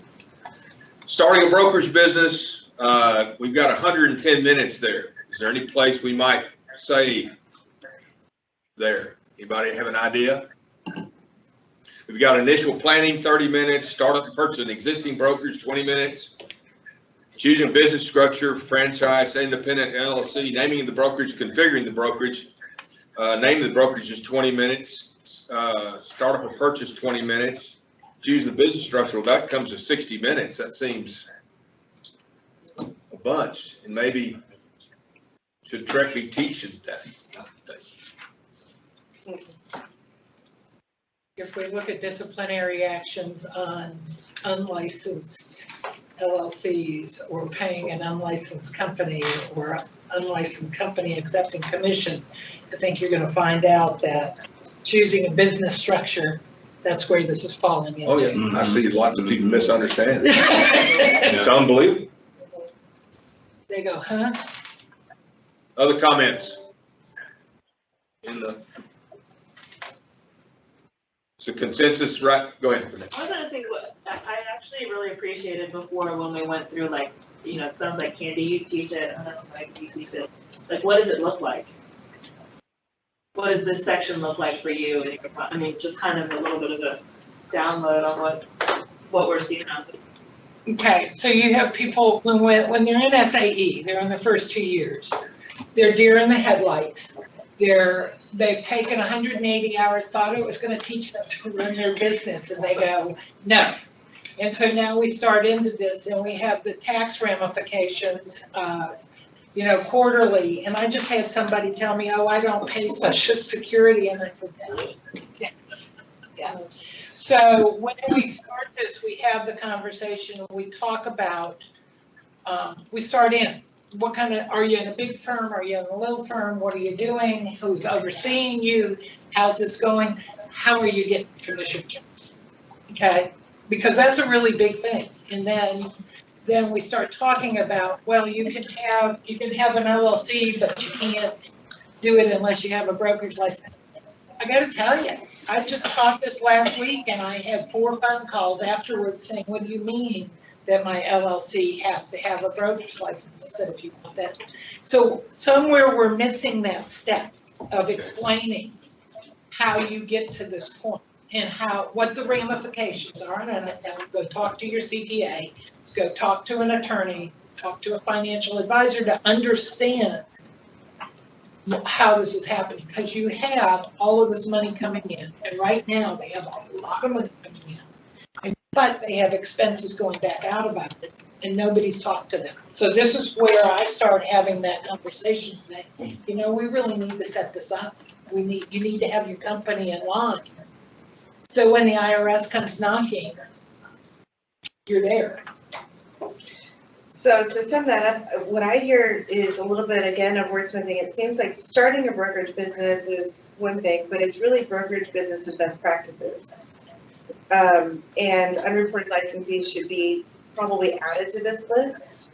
Starting a brokerage business, we've got 110 minutes there. Is there any place we might say there? Anybody have an idea? We've got initial planning, 30 minutes, startup purchase an existing brokerage, 20 minutes. choosing business structure, franchise, independent LLC, naming the brokerage, configuring the brokerage, naming the brokerage is 20 minutes, start up a purchase 20 minutes, choosing the business structure, well, that comes to 60 minutes. That seems a bunch, and maybe should Trek be teaching that? If we look at disciplinary actions on unlicensed LLCs or paying an unlicensed company or unlicensed company accepting commission, I think you're gonna find out that choosing a business structure, that's where this is falling into. Oh, yeah, I see lots of people misunderstand it. It's unbelievable. They go, huh? Other comments? It's a consensus, right? Go ahead. I was gonna say, what I actually really appreciated before when we went through, like, you know, it sounds like Candy, you teach it, and then like you teach it. Like, what does it look like? What does this section look like for you? I mean, just kind of a little bit of a download on what we're seeing out there. Okay, so you have people, when they're in SAE, they're in the first 2 years, they're deer in the headlights. They've taken 180 hours, thought it was gonna teach them to run their business, and they go, no. And so now we start into this, and we have the tax ramifications, you know, quarterly. And I just had somebody tell me, oh, I don't pay Social Security, and I said, yeah. Yes. So when we start this, we have the conversation, we talk about, we start in. What kind of, are you in a big firm? Are you in a little firm? What are you doing? Who's overseeing you? How's this going? How are you getting commission checks? Okay, because that's a really big thing. And then we start talking about, well, you can have an LLC, but you can't do it unless you have a brokerage license. I got to tell you, I just taught this last week, and I had 4 phone calls afterwards saying, what do you mean that my LLC has to have a brokerage license? I said, if you want that. So somewhere we're missing that step of explaining how you get to this point and what the ramifications are. And I tell them, go talk to your CPA, go talk to an attorney, talk to a financial advisor to understand how this is happening, because you have all of this money coming in, and right now they have a lot of money coming in, but they have expenses going back out about it, and nobody's talked to them. So this is where I start having that conversation, saying, you know, we really need to set this up. You need to have your company in line. So when the IRS comes knocking, you're there. So to sum that up, what I hear is a little bit, again, of wordsmithing. It seems like starting a brokerage business is one thing, but it's really brokerage business and best practices. And unreported licensees should be probably added to this list.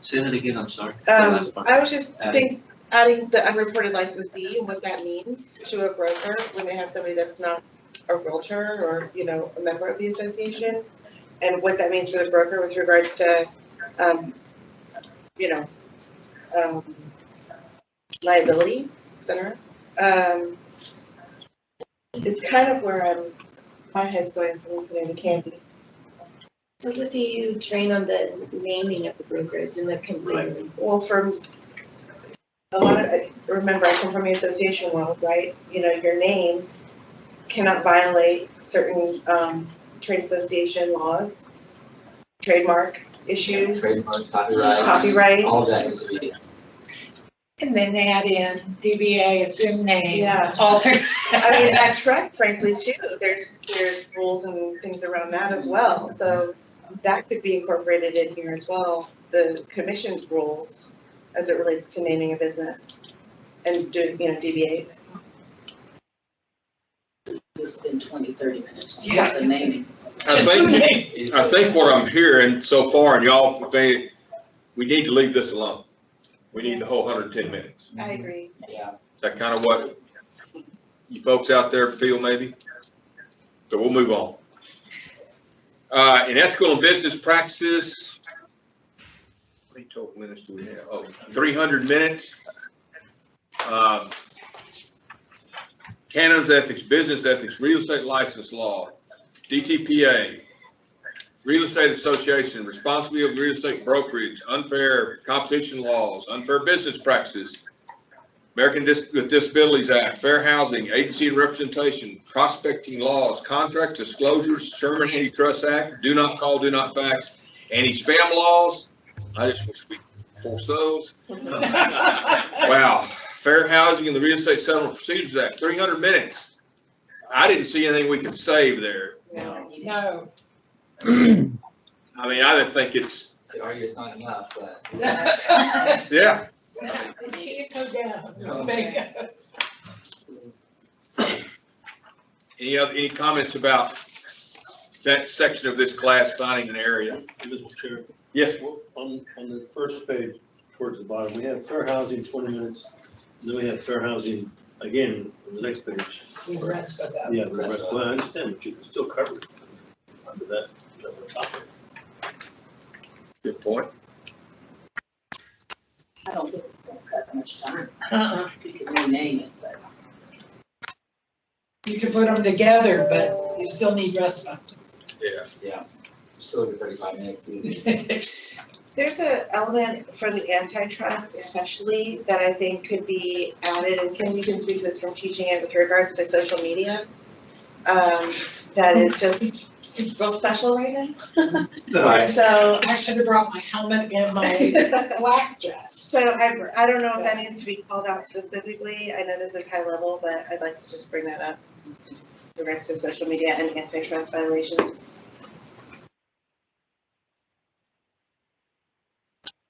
Say that again, I'm sorry. I was just adding the unreported licensee and what that means to a broker when they have somebody that's not a realtor or, you know, a member of the association, and what that means for the broker with regards to liability, et cetera. It's kind of where my head's going from listening to Candy. So what do you train on the naming of the brokerage and the company? Well, from a lot of, remember, I come from the association world, right? You know, your name cannot violate certain trade association laws, trademark issues. Trademark, copyright. All of that needs to be. And then add in DBA, assumed name. Yeah. Alter. I mean, at Trek, frankly, too, there's rules and things around that as well. So that could be incorporated in here as well, the commission's rules as it relates to naming a business and doing, you know, DBAs. It's been 20, 30 minutes on Yeah. the naming. I think what I'm hearing so far, and y'all think, we need to leave this alone. We need the whole 110 minutes. I agree. Yeah. Is that kind of what you folks out there feel maybe? So we'll move on. In ethical and business practices, how many total minutes do we have? Oh, 300 minutes. Canada's ethics, business ethics, real estate license law, DTPA, real estate association, responsibility of real estate brokerage, unfair competition laws, unfair business practices, American with Disabilities Act, fair housing, agency and representation, prospecting laws, contract disclosures, Sherman Antitrust Act, do not call, do not fax, anti-spam laws. I just wish we force those. Wow. Fair housing and the Real Estate Settlement Procedures Act, 300 minutes. I didn't see anything we could save there. No. I mean, I don't think it's. The argument's not enough, but. Yeah. You can't go down. Any comments about that section of this class, finding an area? Mr. Chair. Yes. On the first page, towards the bottom, we have fair housing, 20 minutes. And then we have fair housing again on the next page. The rest of that. Yeah, the rest, well, I understand, but you can still cover it under that topic. Good point. I don't think it's gonna cut much time. You can rename it, but. You can put them together, but you still need respite. Yeah. Yeah, still over 35 minutes. There's an element for the antitrust especially that I think could be added, and Kim, you can speak to this from teaching it with regards to social media. That is just real special right now. Right. So I should have brought my helmet and my black dress. So I don't know if that needs to be called out specifically. I know this is high level, but I'd like to just bring that up in regards to social media and antitrust violations.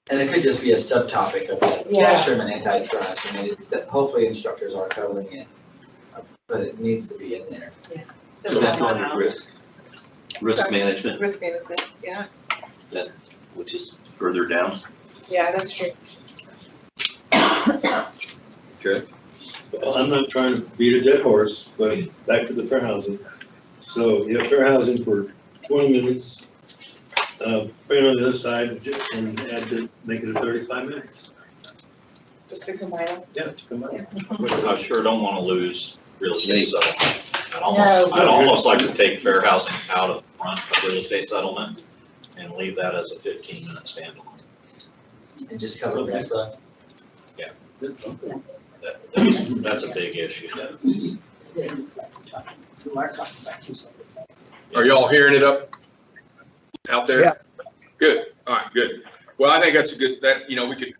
And it could just be a subtopic of that Sherman antitrust. I mean, it's that hopefully instructors are covering it, but it needs to be in there. Yeah. So that's under risk management, Risk management, yeah. which is further down. Yeah, that's true. Okay. Well, I'm not trying to beat a dead horse, but back to the fair housing. So you have fair housing for 20 minutes. Put it on the other side and add to, make it a 35 minutes. Just to combine them. Yeah, to combine. I sure don't want to lose real estate settlement. I'd almost like to take fair housing out of front of real estate settlement and leave that as a 15-minute standalone. And just cover the rest of it. That's a big issue. Are y'all hearing it up out there? Yeah. Good. All right, good. Well, I think that's a good, that, we could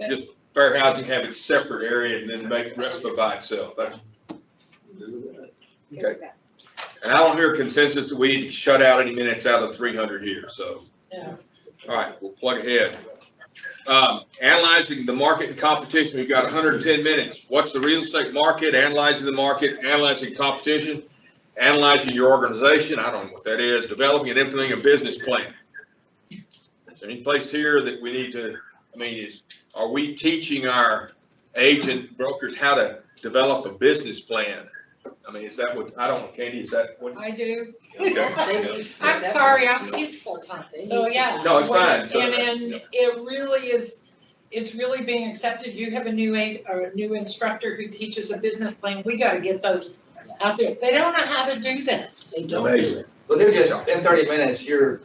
just fair housing, have its separate area and then make the rest of it by itself. That's okay. And I don't hear consensus that we need to shut out any minutes out of the 300 here, so. Yeah. All right, we'll plug ahead. Analyzing the market and competition, we've got 110 minutes. What's the real estate market? Analyzing the market, analyzing competition, analyzing your organization. I don't know what that is. Developing and implementing a business plan. Is there any place here that we need to, are we teaching our agent brokers how to develop a business plan? Is that what, I don't know, Candy, is that what? I do. Okay. I'm sorry, I'm teach full-time, so yeah. No, it's fine. And it really is, it's really being accepted. You have a new instructor who teaches a business plan. We gotta get those out there. They don't know how to do this. They don't. Amazing. Well, they're just, in 30 minutes, you're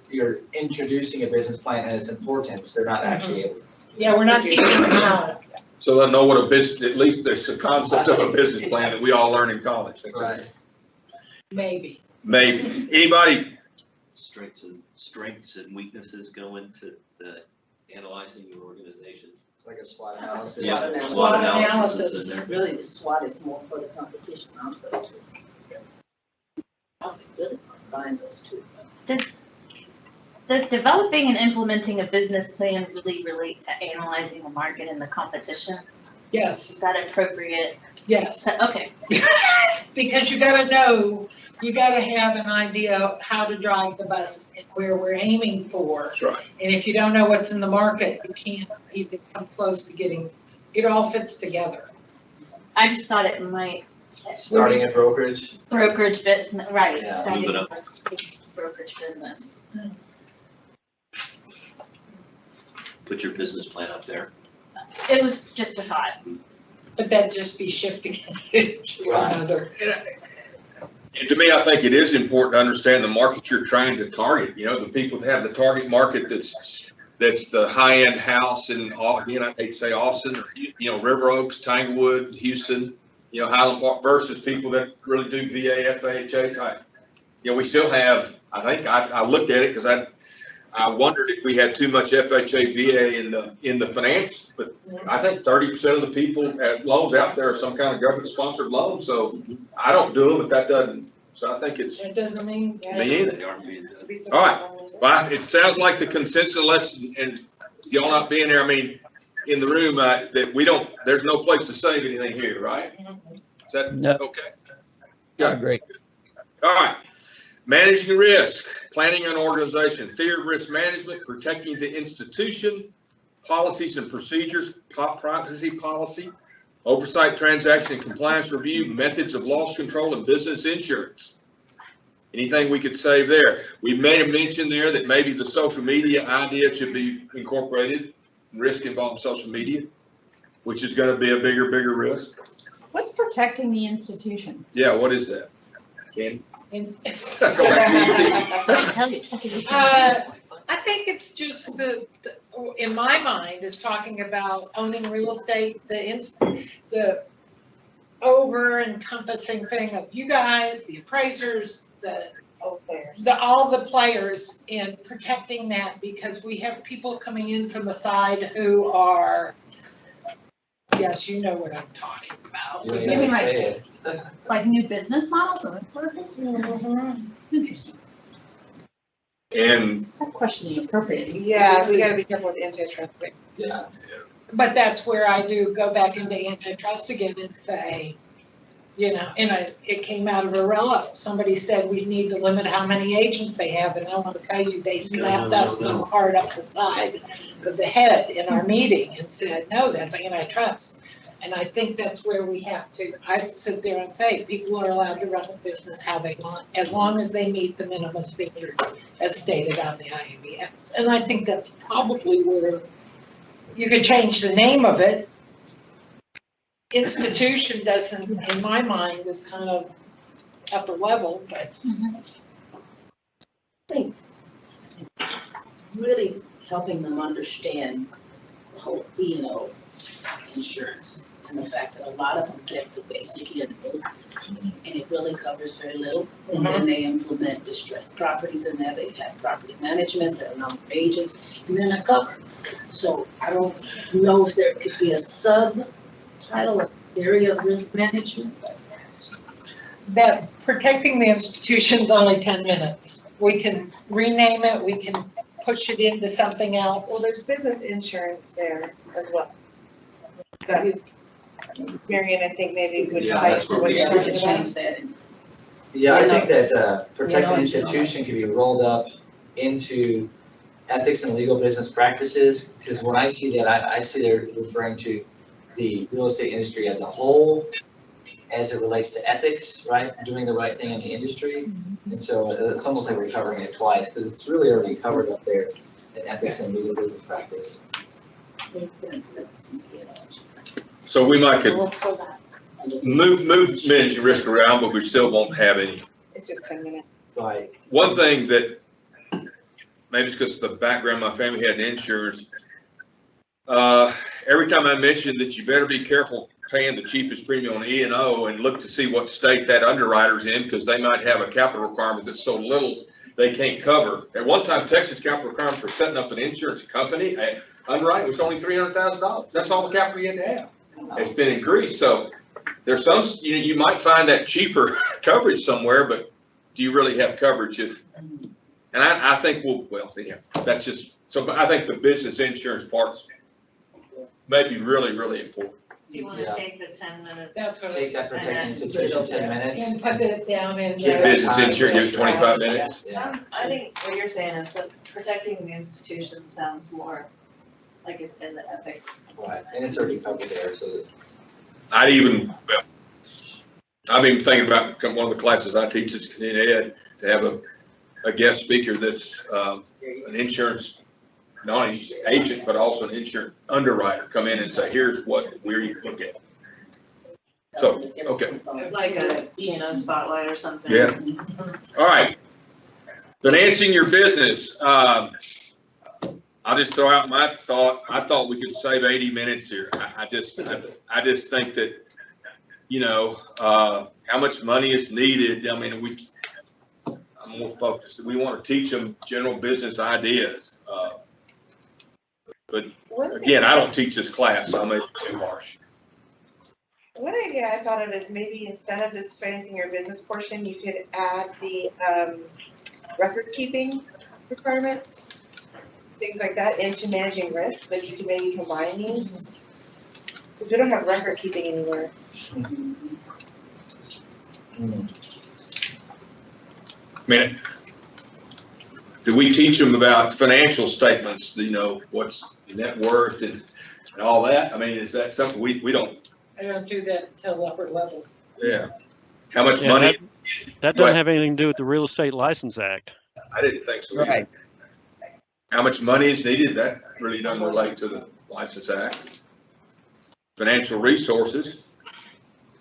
introducing a business plan and its importance. They're not actually able to. Yeah, we're not teaching them how. So they'll know what a business, at least there's a concept of a business plan that we all learn in college. Right. Maybe. Maybe. Anybody? Strengths and weaknesses go into the analyzing your organization. Like a SWOT analysis. Yeah, SWOT analysis is in there. Really, the SWOT is more for the competition also too. I would really combine those two. Does developing and implementing a business plan really relate to analyzing the market and the competition? Yes. Is that appropriate? Yes. Okay. Because you gotta know, you gotta have an idea of how to drive the bus and where we're aiming for. That's right. And if you don't know what's in the market, you can't even come close to getting, it all fits together. I just thought it might. Starting a brokerage. Brokerage business, right, Yeah. starting Move it a up. brokerage business. Put your business plan up there. It was just a thought. But that'd just be shifting it to another. And to me, I think it is important to understand the market you're trying to target. You know, the people that have the target market that's the high-end house in, again, I hate to say Austin, or, you know, River Oaks, Tanglewood, Houston, you know, Highland Park, versus people that really do VA, FHA type. You know, we still have, I think, I looked at it because I wondered if we had too much FHA, VA in the finance, but I think 30% of the people at loans out there are some kind of government-sponsored loan. So I don't do them, but that doesn't. So I think it's. It doesn't mean. Me either. All right. Well, it sounds like the consensus lesson, and y'all not being there, I mean, in the room, that there's no place to save anything here, right? Is that okay? I agree. All right. Managing risk, planning an organization, theory of risk management, protecting the institution, policies and procedures, privacy policy, oversight, transaction and compliance review, methods of loss control, and business insurance. Anything we could save there? We made a mention there that maybe the social media idea should be incorporated, risk involved in social media, which is going to be a bigger risk. What's protecting the institution? Yeah, what is that? Candy? I think it's just in my mind, is talking about owning real estate, the over encompassing thing of you guys, the appraisers, all the players in protecting that, because we have people coming in from the side who are, yes, you know what I'm talking about. Like new business models? Interesting. And that question is appropriate. Yeah, we gotta be careful with antitrust. Yeah. But that's where I do go back into antitrust again and say, you know, and it came out of Arella. Somebody said we need to limit how many agents they have, and I want to tell you, they slapped us so hard up the side of the head in our meeting and said, no, that's antitrust. And I think that's where we have to, I sit there and say, people are allowed to run a business how they want, as long as they meet the minimum standards as stated on the IABS. And I think that's probably where you could change the name of it. Institution doesn't, in my mind, is kind of upper level, but. I think really helping them understand the whole E&O insurance and the fact that a lot of them get the basic E&O and it really covers very little. And then they implement distressed properties in there. They have property management, there are a number of agents, and they're not covered. So I don't know if there could be a subtitle of theory of risk management. That protecting the institution's only 10 minutes. We can rename it, we can push it into something else. Well, there's business insurance there as well. That Marion, I think maybe would tie to what you're talking about. Yeah, I think that protecting the institution could be rolled up into ethics and legal business practices, because when I see that, I see they're referring to the real estate industry as a whole, as it relates to ethics, right? Doing the right thing in the industry. And so it's almost like we're covering it twice, because it's really already covered up there in ethics and legal business practice. so we might could move managing risk around, but we still won't have any. It's just 10 minutes. Like one thing that maybe it's because of the background my family had in insurance. Every time I mention that you better be careful paying the cheapest premium on E&O and look to see what state that underwriter's in, because they might have a capital requirement that's so little they can't cover. At one time, Texas capital requirement for setting up an insurance company, underwriting was only $300,000. That's all the capital you had to have. It's been increased. So there's some, you might find that cheaper coverage somewhere, but do you really have coverage if, and I think yeah, that's just, so I think the business insurance part's maybe really, really important. You want to take the 10 minutes. That's what take that protecting institution 10 minutes. And put it down in. Give business insurance, give 25 minutes. Sounds, I think what you're saying is that protecting the institution sounds more like it's in the ethics. Right, and it's already covered there, so that. I've been thinking about one of the classes I teach is continuing ed, to have a guest speaker that's an insurance, not an agent, but also an insurance underwriter come in and say, here's what we're looking at. So, okay. Like a, spotlight or something. Yeah. All right. Financing your business. I'll just throw out my thought. I thought we could save 80 minutes here. I just think that, how much money is needed. I mean, I'm more focused. We want to teach them general business ideas. But again, I don't teach this class, so I may be too harsh. One idea I thought of is maybe instead of this financing your business portion, you could add the record keeping requirements, things like that into managing risk, but you can maybe combine these. Because we don't have record keeping anywhere. I mean, do we teach them about financial statements, what's the net worth and all that? I mean, is that something we don't? I don't do that until upper level. Yeah. How much money? That doesn't have anything to do with the Real Estate License Act. I didn't think so. Right. How much money is needed? That really doesn't relate to the License Act. Financial resources.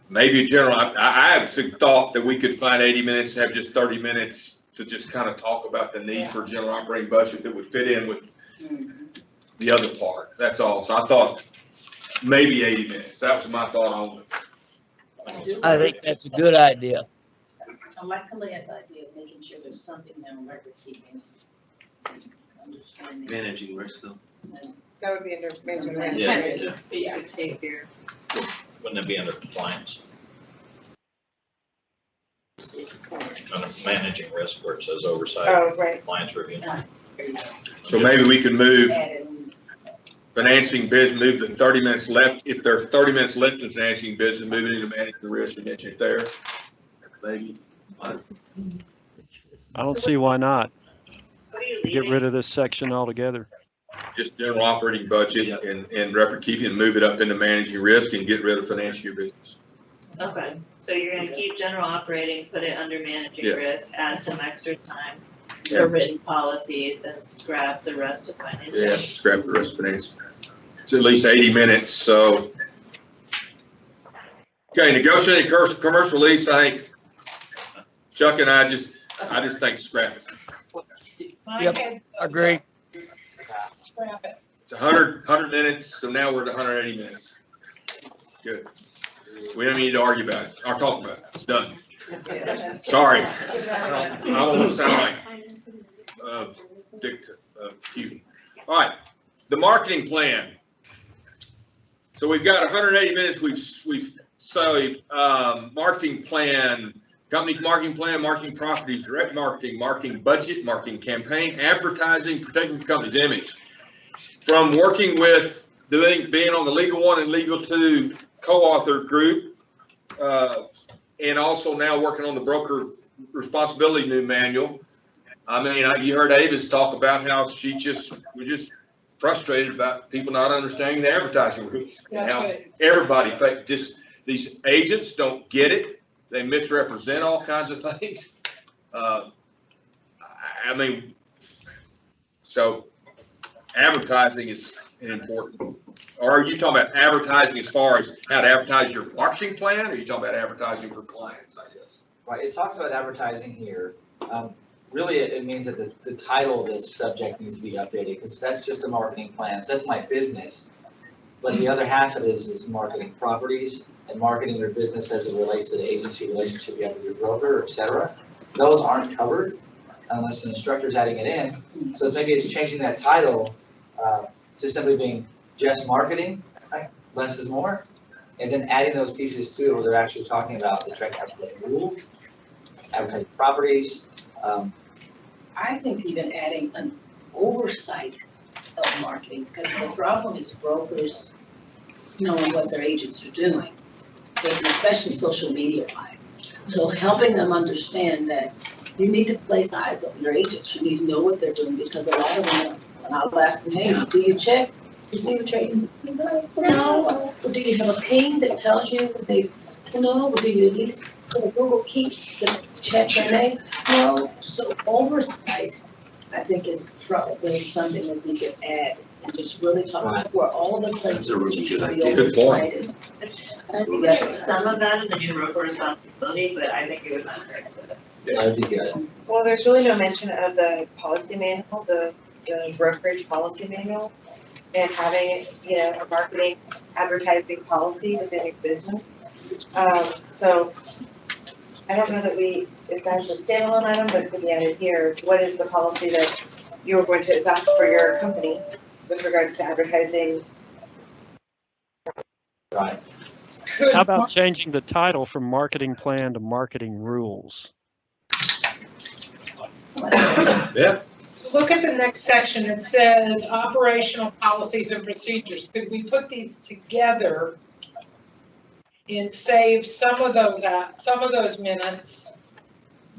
Maybe a general, I have thought that we could find 80 minutes, have just 30 minutes to just kind of talk about the need for a general operating budget that would fit in with the other part. That's all. So I thought maybe 80 minutes. That was my thought on it. I think that's a good idea. I like Kalea's idea of making sure there's something there on record keeping. Managing risk though. That would be under management risk. Yeah. You could take here. Wouldn't it be under compliance? Kind of managing risk where it says oversight. Oh, right. Compliance review. So maybe we could move financing business, move the 30 minutes left. If there are 30 minutes left in financing business, move it into managing the risk and mention it there. Maybe. I don't see why not. What are you Get leaving? rid of this section altogether. Just general operating budget and record keeping and move it up into managing risk and get rid of financing your business. Okay, so you're gonna keep general operating, put it under managing Yeah. risk, add some extra time Yeah. for written policies and scrap the rest of financial. Yeah, scrap the rest of finance. It's at least 80 minutes, so. Okay, negotiating commercial lease, I think Chuck and I just think scrap it. Yep, agree. Scrap it. It's 100 minutes, so now we're at 180 minutes. Good. We don't need to argue about it, or talk about it. It's done. Sorry. I don't want to sound like Cuban. All right, the marketing plan. So we've got 180 minutes. We've saved marketing plan, company's marketing plan, marketing properties, direct marketing, marketing budget, marketing campaign, advertising, protecting the company's image. From working with being on the Legal 1 and Legal 2 co-author group, and also now working on the broker responsibility new manual. I mean, you heard Avis talk about how we're just frustrated about people not understanding the advertising rules. That's How right. everybody, these agents don't get it. They misrepresent all kinds of things. So advertising is important. Or are you talking about advertising as far as how to advertise your marketing plan, or are you talking about advertising for clients, I guess? Right, it talks about advertising here. Really, it means that the title of this subject needs to be updated, because that's just a marketing plan, so that's my business. But the other half of this is marketing properties and marketing your business as it relates to the agency relationship you have with your broker, et cetera. Those aren't covered unless the instructor's adding it in. So maybe it's changing that title to simply being just marketing, right? Less is more. And then adding those pieces to it where they're actually talking about the direct advertising rules, advertising properties. I think even adding an oversight of marketing, because the problem is brokers knowing what their agents are doing, especially social media wise. So helping them understand that you need to place eyes on your agents. You need to know what they're doing, because a lot of them, when I'll ask them, hey, do you check to see what your agents are doing? No. Or do you have a ping that tells you that they, no, or do you at least put a Google Keep to check their name? No. So oversight, I think is probably something that we could add and just really talk about where all the places That's a really that you good should be idea. Good point. oversighted. We have some of that in the new broker responsibility, but I think it would not hurt to. That'd be good. Well, there's really no mention of the policy manual, the brokerage policy manual, and having, you know, a marketing advertising policy within your business. So I don't know that if that's a standalone item, but it could be added here. What is the policy that you are going to adopt for your company with regards to advertising? Right. How about changing the title from marketing plan to marketing rules? Yeah. Look at the next section, it says operational policies and procedures. Could we put these together and save some of those out, some of those minutes,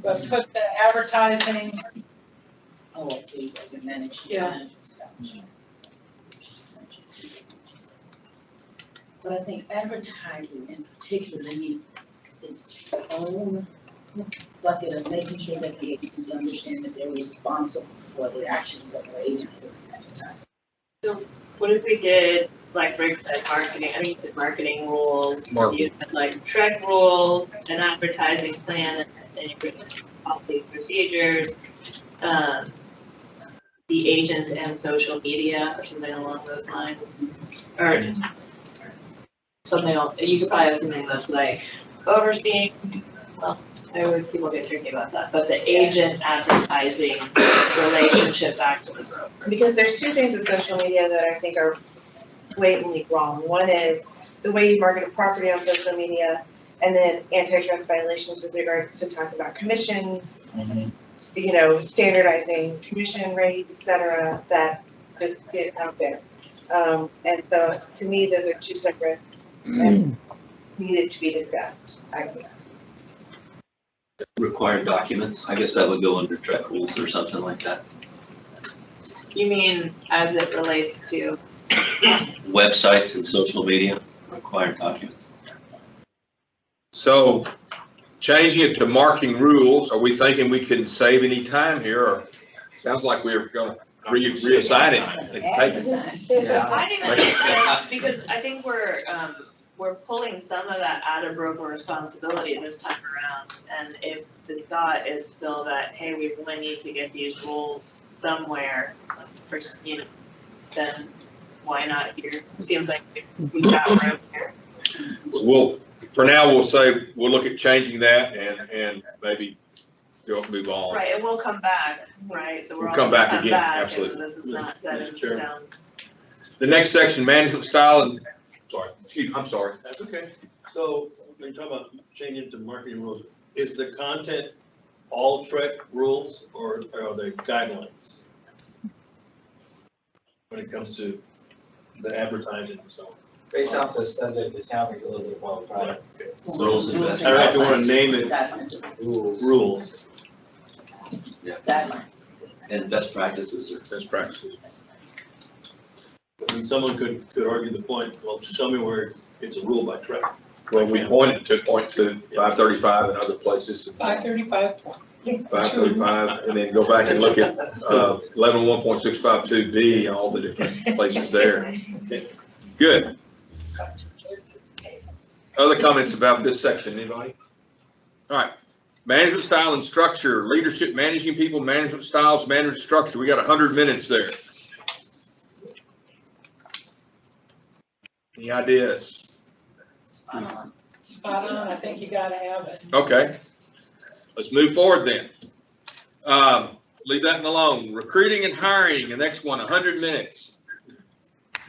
but put the advertising? Oh, I see, I can manage. Yeah. But I think advertising in particular needs its own bucket of making sure that the agents understand that they're responsible for the actions of their agents and advertising. So what if we did, like Rick said, marketing, I think he said marketing rules, you said like Trek rules, an advertising plan, and then you put policies, procedures, the agent and social media, or something along those lines, or something else. You could probably have something that's like overseeing, well, people get tricky about that, but the agent advertising relationship back to the broker. Because there's two things with social media that I think are blatantly wrong. One is the way you market a property on social media, and then antitrust violations with regards to talking about commissions, you know, standardizing commission rates, et cetera, that just get out there. And so to me, those are two separate and needed to be discussed items. Required documents, I guess that would go under track rules or something like that. You mean as it relates to? Websites and social media, required documents. So changing it to marketing rules, are we thinking we can save any time here, or sounds like we're gonna reassign it? Yeah. I think that makes sense, because I think we're pulling some of that out of broker responsibility this time around. And if the thought is still that, hey, we really need to get these rules somewhere, first, you know, then why not here? Seems like we've got room here. Well, for now, we'll say, we'll look at changing that and maybe go move on. Right, and we'll come back, right? So we're We'll all come gonna back come again, back, absolutely. and this is not set in Mr. Chairman. stone. The next section, management style and, sorry, excuse me, I'm sorry. That's okay. So when you talk about changing to marketing rules, is the content all Trek rules or are they guidelines? When it comes to the advertising and so on. Based off the subject, it sounds like a little bit both, right? Okay. Rules and best I don't have to want to practices. name it rules. Guidelines. And best practices or. Best practices. I mean, someone could argue the point, well, show me where it's a rule by Trek. Well, we point to 535 and other places. 535. 535, and then go back and look at 11.1.652B, all the different places there. Good. Other comments about this section, anybody? All right, management style and structure, leadership, managing people, management styles, management structure. We got 100 minutes there. Any ideas? Spot on. Spot on, I think you gotta have it. Okay, let's move forward then. Leave that alone. Recruiting and hiring, the next one, 100 minutes.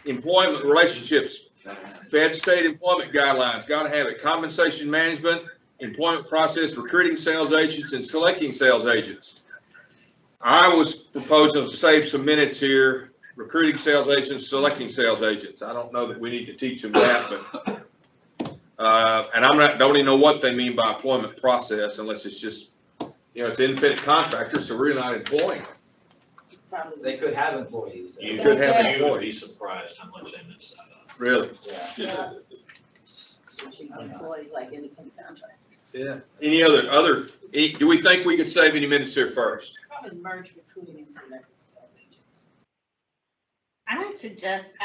Employment relationships, Fed state employment guidelines, gotta have it. Compensation management, employment process, recruiting sales agents and selecting sales agents. I was proposing to save some minutes here, recruiting sales agents, selecting sales agents. I don't know that we need to teach them that, but and don't even know what they mean by employment process unless it's just, you know, it's independent contractors, so we're not employing them. They could have employees. You could have You would be employees. surprised how much they miss out on. Really? Yeah. Switching employees like independent contractors. Yeah. Any other, do we think we could save any minutes here first? probably merge recruiting and selecting sales agents. I would suggest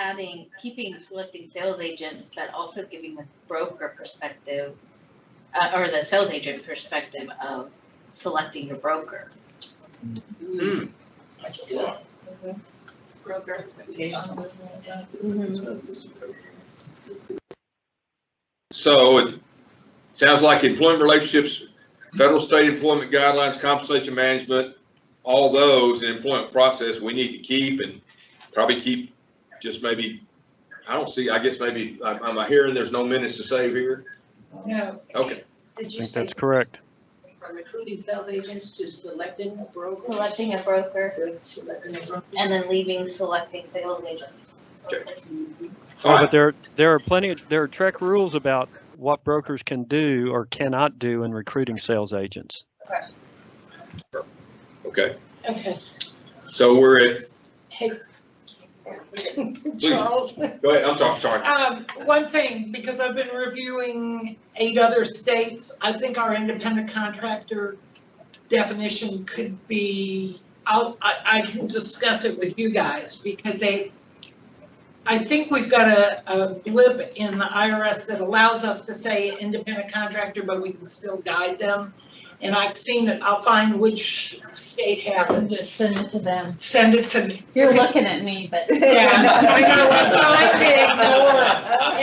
keeping selecting sales agents, but also giving the broker perspective, or the sales agent perspective of selecting your broker. Let's do it. Broker. So it sounds like employment relationships, federal, state employment guidelines, compensation management, all those in employment process we need to keep, and probably keep just maybe, I don't see, I guess maybe, am I hearing there's no minutes to save here? No. Okay. I think that's correct. From recruiting sales agents to selecting a broker. Selecting a broker, Selecting a broker. and then leaving selecting sales agents. Okay. Oh, but there are TREC rules about what brokers can do or cannot do in recruiting sales agents. Okay. Okay. So we're at, Hey. Charles. go ahead, I'm sorry. One thing, because I've been reviewing 8 other states, I think our independent contractor definition could be, I can discuss it with you guys, because I think we've got a blip in the IRS that allows us to say independent contractor, but we can still guide them. And I've seen it, I'll find which state has it. Just send it to them. Send it to me. You're looking at me, but. Yeah, I know, I'm trying to ignore.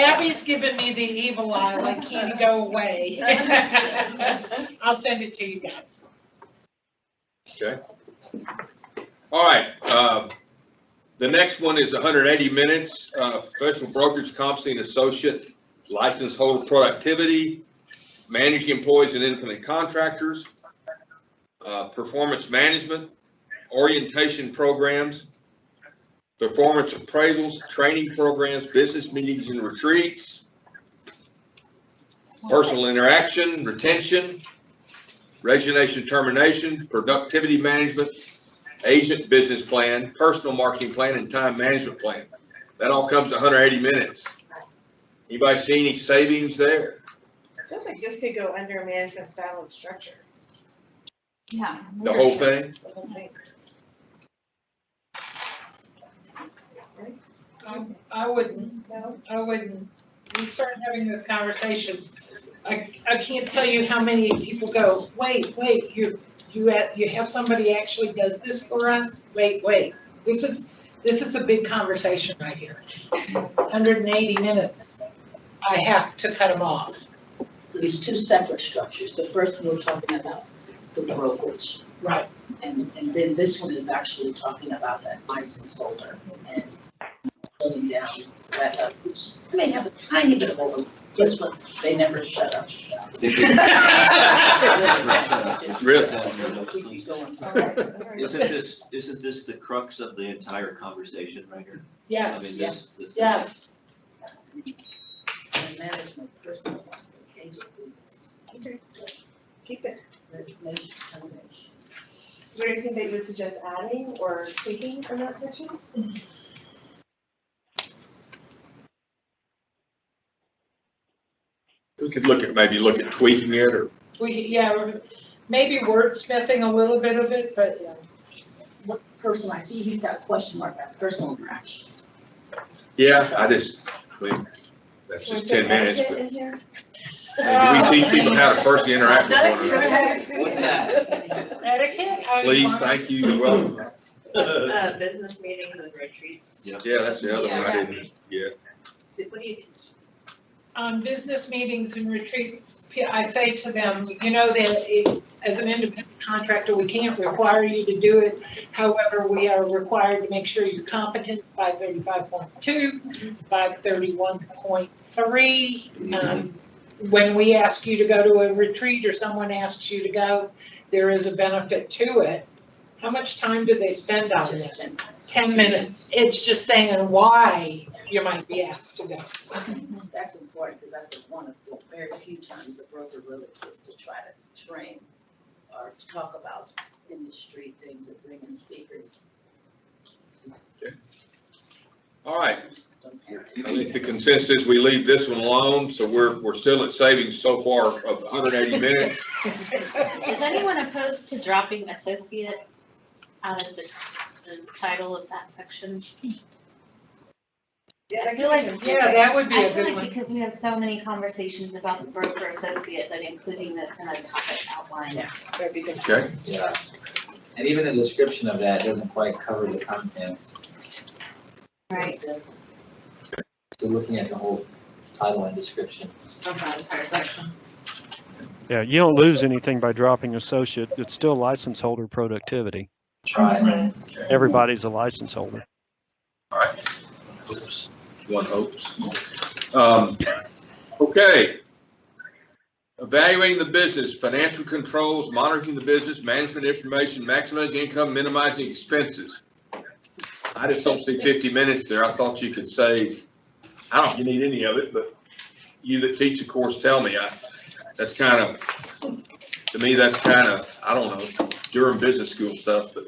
Abby's giving me the evil eye, like, can you go away? I'll send it to you guys. Okay. All right. The next one is 180 minutes, professional brokerage competency and associate license holder productivity, managing employees and independent contractors, performance management, orientation programs, performance appraisals, training programs, business meetings and retreats, personal interaction, retention, resignation termination, productivity management, agent business plan, personal marketing plan, and time management plan. That all comes to 180 minutes. Anybody see any savings there? I feel like this could go under management style and structure. Yeah. The whole thing? The whole thing. I wouldn't, we start having this conversation. I can't tell you how many people go, wait, you have somebody actually does this for us? Wait, this is a big conversation right here. 180 minutes, I have to cut them off. There's 2 separate structures. The first one we're talking about, the brokerage. Right. And then this one is actually talking about that license holder and pulling down that up, which may have a tiny bit of overlap. Guess what? They never shut up. Really? Isn't this the crux of the entire conversation right here? Yes. I mean, this. Yes. And management, personal, agent business. Okay. Keep it. Resignation, termination. Is there anything that you would suggest adding or tweaking in that section? We could maybe look at tweaking it, or Maybe wordsmithing a little bit of it, but What personal, I see he's got a question mark about personal interaction. yeah, that's just 10 minutes, but In here? do we teach people how to personally interact with one another? What's that? etiquette? Please, thank you, you're welcome. Business meetings and retreats. Yeah, that's the other one I didn't get. What do you teach? On business meetings and retreats, I say to them, you know that as an independent contractor, we can't require you to do it. However, we are required to make sure you're competent, 535.2, 531.3. When we ask you to go to a retreat or someone asks you to go, there is a benefit to it. How much time do they spend on it? 10 minutes. It's just saying why you might be asked to go. That's important because that's one of the very few times the broker really gets to try to train or talk about industry things and bring in speakers. Okay. All right. I think the consensus, we leave this one alone, so we're still at savings so far of 180 minutes. Is anyone opposed to dropping associate added the title of that section. Yeah, I feel like, Yeah, that would be I a feel good like one. because we have so many conversations about the broker associate, that including this in a topic outline. Yeah, that'd be good. Okay. Yeah. And even the description of that doesn't quite cover the contents. Right. So looking at the whole title and description. Okay, entire section. Yeah, you don't lose anything by dropping associate. It's still license holder productivity. Right. Everybody's a license holder. All right. Hopes. One hopes. Okay. Evaluating the business, financial controls, monitoring the business, management information, maximizing income, minimizing expenses. I just don't see 50 minutes there. I thought you could save, I don't know if you need any of it, but you that teach the course tell me. That's kind of, to me, that's kind of, I don't know, Durham Business School stuff, but.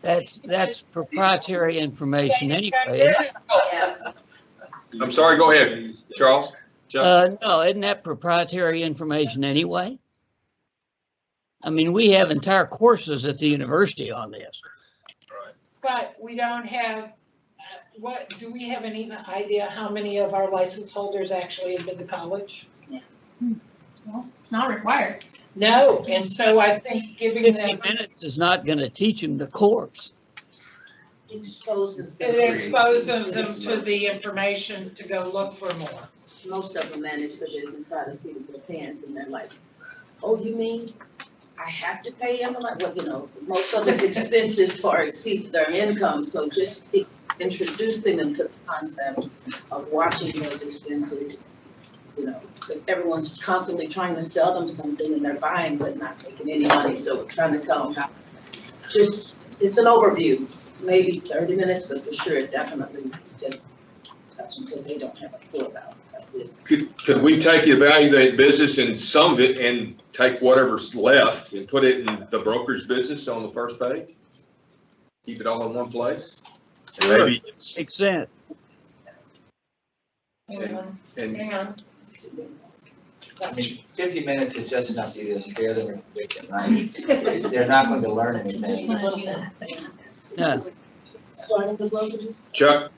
That's proprietary information anyway. I'm sorry, go ahead, Charles. No, isn't that proprietary information anyway? I mean, we have entire courses at the university on this. But we don't have, do we have any idea how many of our license holders actually have been to college? Well, it's not required. No, and so I think giving 50 them. minutes is not going to teach them the course. It exposes them to the information to go look for more. Most of them manage the business by the seat of their pants, and they're like, oh, you mean I have to pay them? I'm like, well, you know, most of its expenses far exceeds their income, so just introducing them to the concept of watching those expenses, you know, because everyone's constantly trying to sell them something and they're buying but not making any money, so we're trying to tell them how. Just, it's an overview, maybe 30 minutes, but for sure it definitely needs to touch them because they don't have a clue about this. Could we take evaluate business and some of it and take whatever's left and put it in the brokerage business on the first page? Keep it all in one place? And Sure. maybe Makes sense. Hang and on. I mean, 50 minutes is just enough to either scare them or convict them, right? They're not going to learn anything. Yeah, Starting the brokerages? Chuck,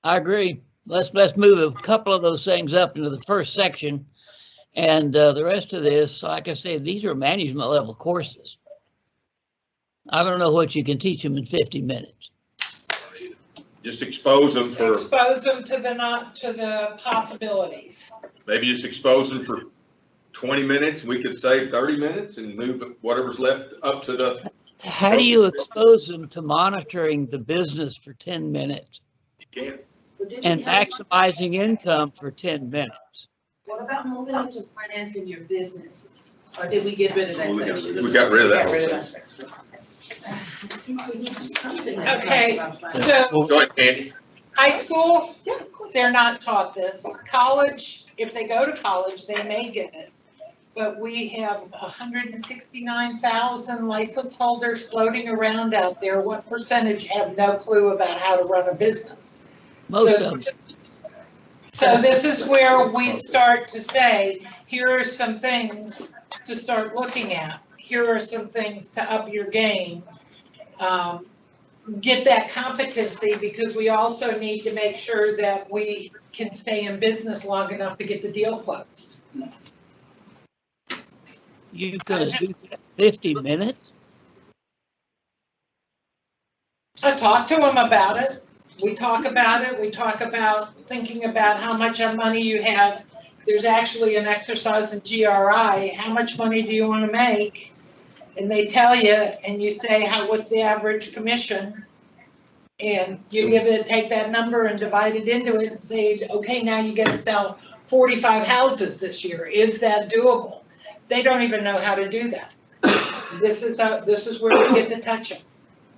I agree. Let's move a couple of those things up into the first section. And the rest of this, like I said, these are management level courses. I don't know what you can teach them in 50 minutes. just expose them for, Expose them to the possibilities. maybe just expose them for 20 minutes. We could save 30 minutes and move whatever's left up to the. How do you expose them to monitoring the business for 10 minutes You can't. and maximizing income for 10 minutes? What about moving into financing your business? Or did we get rid of that section? We got rid of that whole section. Okay, so Go ahead, Andy. high school, they're not taught this. College, if they go to college, they may get it. But we have 169,000 license holders floating around out there. What percentage have no clue about how to run a business? Most of them. So this is where we start to say, here are some things to start looking at. Here are some things to up your game. Get that competency, because we also need to make sure that we can stay in business long enough to get the deal closed. You're going to do that 50 minutes? I talk to them about it. We talk about it. We talk about thinking about how much money you have. There's actually an exercise in GRI. How much money do you want to make? And they tell you, and you say, what's the average commission? And you take that number and divide it into it and say, okay, now you got to sell 45 houses this year. Is that doable? They don't even know how to do that. This is where we get to touch them.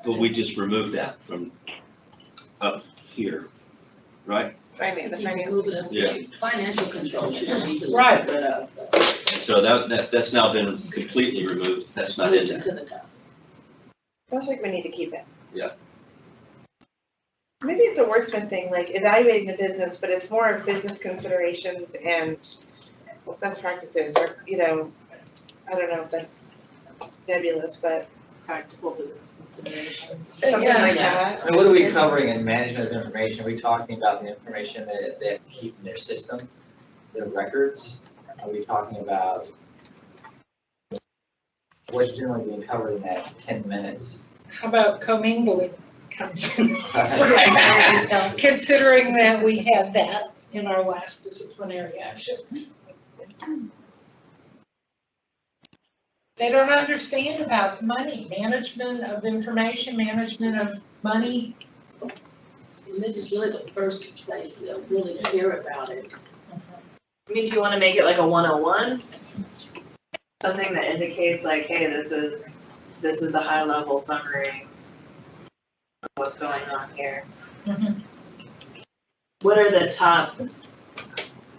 But we just removed that from up here, right? Yeah. Financial control should be easily. Right. So that's now been completely removed. That's not in there. To the top. Sounds like we need to keep it. Yeah. Maybe it's a wordsmith thing, like evaluating the business, but it's more of business considerations and best practices, or, you know, I don't know if that's nebulous, but practical business considerations. Something like that. I mean, what are we covering in management of information? Are we talking about the information that they have to keep in their system, their records? Are we talking about what's generally being covered in that 10 minutes? How about commingling? Considering that we had that in our last disciplinary actions. They don't understand about money, management of information, management of money. And this is really the first place they'll really hear about it. I mean, do you want to make it like a 101? Something that indicates like, hey, this is a high level summary of what's going on here. Mhm. What are the top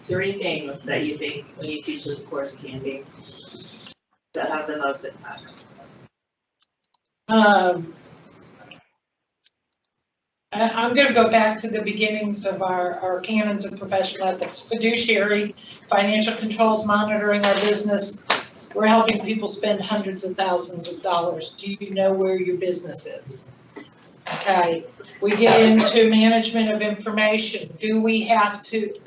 3 things that you think when you teach this course can be that have the most impact? I'm going to go back to the beginnings of our canons of professional ethics. Fiduciary, financial controls, monitoring our business. We're helping people spend hundreds of thousands of dollars. Do you know where your business is? Okay, we get into management of information. Do we have to,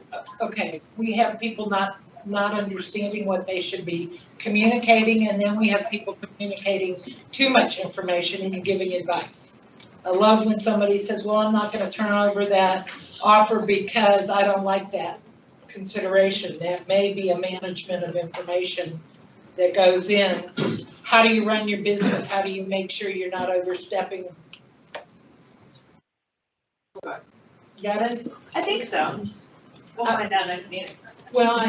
okay, we have people not understanding what they should be communicating, and then we have people communicating too much information and giving advice. I love when somebody says, well, I'm not going to turn over that offer because I don't like that consideration. That may be a management of information that goes in. How do you run your business? How do you make sure you're not overstepping? Got it? I think so. We'll find out next meeting. Well,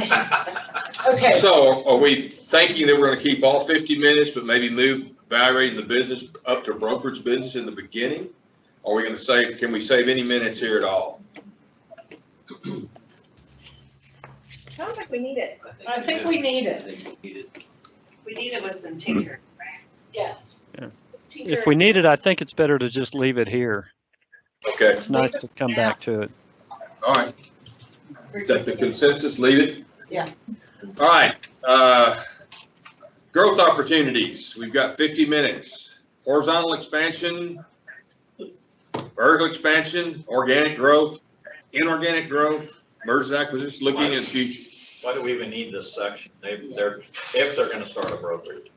okay. So are we thinking that we're going to keep all 50 minutes, but maybe move evaluating the business up to brokerage business in the beginning? Or are we going to say, can we save any minutes here at all? Sounds like we need it. I think we need it. We need it with some tinkering, right? Yes. Yeah. It's tinkering. If we need it, I think it's better to just leave it here. Okay. It's nice to come back to it. All right. Is that the consensus? Leave it? Yeah. All right. Growth opportunities. We've got 50 minutes. Horizontal expansion, vertical expansion, organic growth, inorganic growth, mergers, acquisitions, looking at the future. Why do we even need this section? If they're gonna start a brokerage,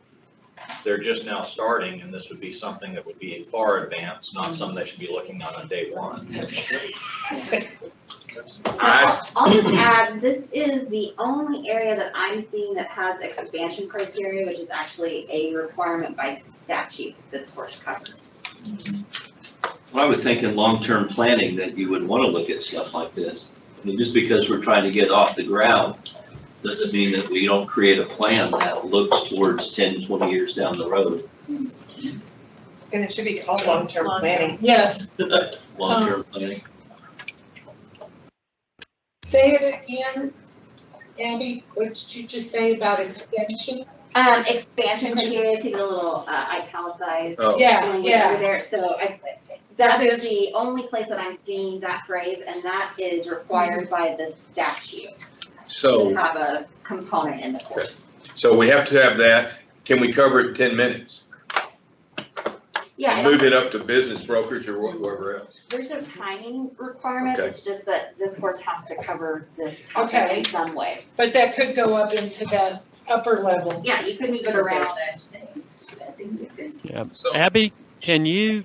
they're just now starting, and this would be something that would be far advanced, not something they should be looking on day one. I'll just add, this is the only area that I'm seeing that has expansion criteria, which is actually a requirement by statute this course covers. Well, I would think in long-term planning that you would want to look at stuff like this. I mean, just because we're trying to get off the ground doesn't mean that we don't create a plan that looks towards 10, 20 years down the road. And it should be called long-term planning. Yes. Long-term planning. Say it again, Abby. What did you just say about extension? Expansion criteria, see the little italicized Oh. Yeah, language yeah. over there. So that is the only place that I'm seeing that phrase, and that is required by the statute So, to have a component in the course. so we have to have that. Can we cover it in 10 minutes? Yeah, I Move don't- it up to business brokerage or whatever else. there's no timing requirement. Okay. It's just that this course has to cover this topic Okay. in some way. But that could go up into that upper level. Yeah, you could move it around. Yeah. So, Abby, can you,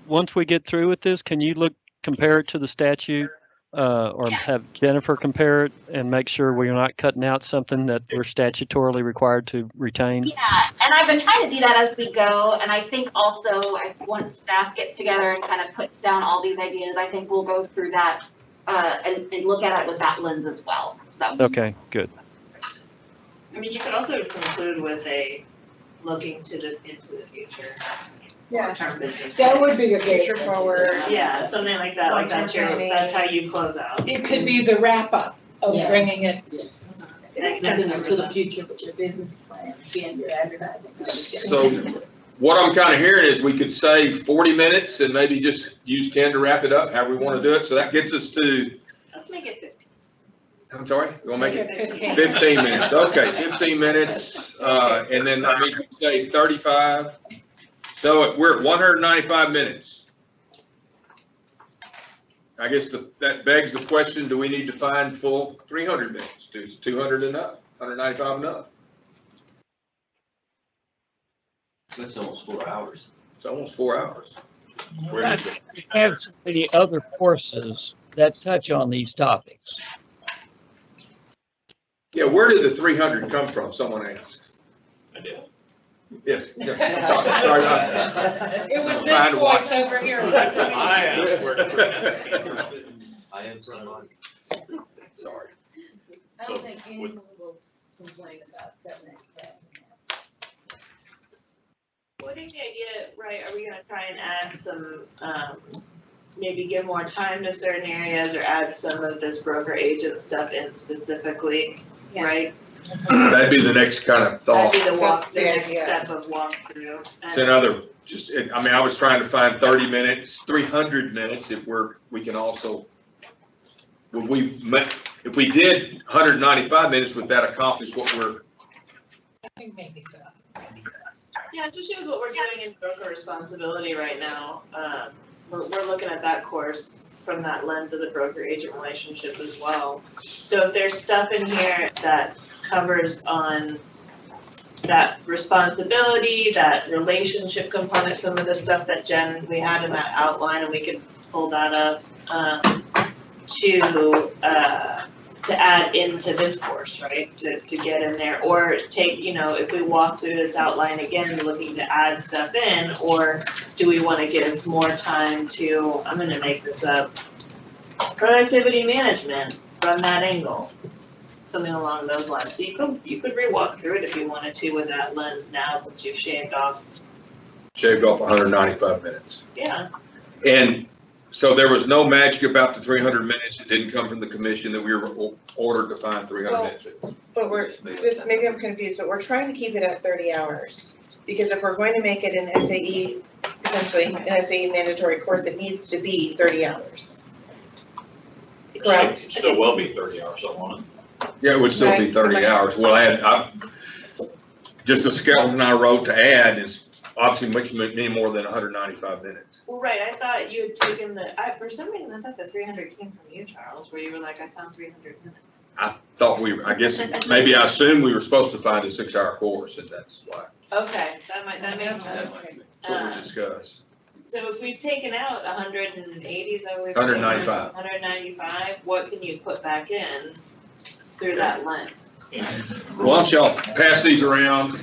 once we get through with this, can you compare it to the statute? Or have Jennifer compare it and make sure we're not cutting out something that we're statutorily required to retain? Yeah, and I've been trying to do that as we go, and I think also, once staff gets together and kind of puts down all these ideas, I think we'll go through that and look at it with that lens as well, so. Okay, good. I mean, you could also conclude with a looking into the future. Yeah. Long-term business. That would be a Future good. forward. Yeah, something like that, like that's Long-term that's how you close out. It could be the wrap up of Yes. bringing it. Yes. Makes Looking sense. into the future with your business plan, again, your advertising. so what I'm kind of hearing is we could save 40 minutes and maybe just use 10 to wrap it up, however we want to do it. So that gets us to, Let's make it 15. I'm sorry, you want to make it 15. 15 minutes? Okay, 15 minutes. And then that means we save 35. So we're at 195 minutes. I guess that begs the question, do we need to find full 300 minutes? Is 200 enough? 195 enough? That's almost 4 hours. It's almost 4 hours. We have so many other courses that touch on these topics. Yeah, where did the 300 come from? Someone asked. I did. Yes. It was this voice over here. I asked where I am somebody. Sorry. I don't think anyone will complain about that many classes. What is the idea, right, are we gonna try and add some, maybe give more time to certain areas or add some of this broker agent stuff in specifically, right? That'd be the next kind of thought. That'd be the next step of walkthrough. It's another, I was trying to find 30 minutes, 300 minutes if we can also, if we did 195 minutes, would that accomplish what we're? I think maybe so. Yeah, it just shows what we're doing in broker responsibility right now. We're looking at that course from that lens of the broker agent relationship as well. So if there's stuff in here that covers on that responsibility, that relationship component, some of the stuff that Jen, we had in that outline, and we could pull that up to add into this course, right? To get in there, or take, if we walk through this outline again, looking to add stuff in, or do we want to give more time to, I'm gonna make this up, productivity management from that angle, something along those lines. So you could re-walk through it if you wanted to with that lens now, since you've shaved off 195 minutes. Yeah. And so there was no magic about the 300 minutes. It didn't come from the commission that we were ordered to find 300 minutes. But maybe I'm confused, but we're trying to keep it at 30 hours. Because if we're going to make it an SAE, potentially an SAE mandatory course, it needs to be 30 hours. Correct? It still will be 30 hours, so on it. Yeah, it would still be 30 hours. Well, just the skeleton I wrote to add is obviously much many more than 195 minutes. Well, right, I thought you had taken for some reason, I thought the 300 came from you, Charles, where you were like, I found 300 minutes. I thought I assumed we were supposed to find a 6-hour course, and that's why. Okay, that makes sense. That's what we discussed. So if we've taken out 180, so we've 195. 195, what can you put back in through that lens? Why don't y'all pass these around?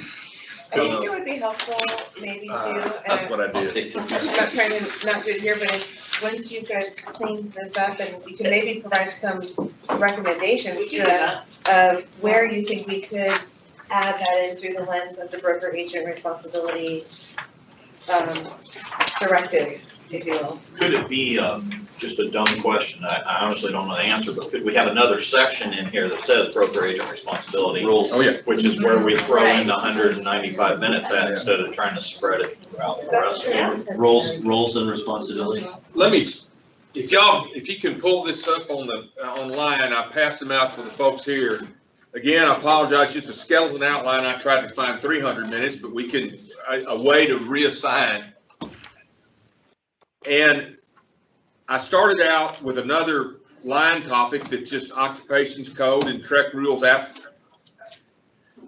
I think it would be helpful, maybe too. That's what I did. I'm not trying to not do it here, but once you guys clean this up, and you can maybe provide some recommendations to us of where you think we could add that in through the lens of the broker agent responsibility directive, if you will. Could it be just a dumb question? I honestly don't know the answer, but could we have another section in here that says broker agent responsibility? Rules. Oh, yeah. Which is where we throw in the 195 minutes at instead of trying to spread it throughout the rest of it. Roles and responsibility. Let me, if you can pull this up online, I passed them out for the folks here. Again, I apologize, just a skeleton outline. I tried to find 300 minutes, but we can, a way to reassign. And I started out with another line topic that's just occupations code and TREC rules after.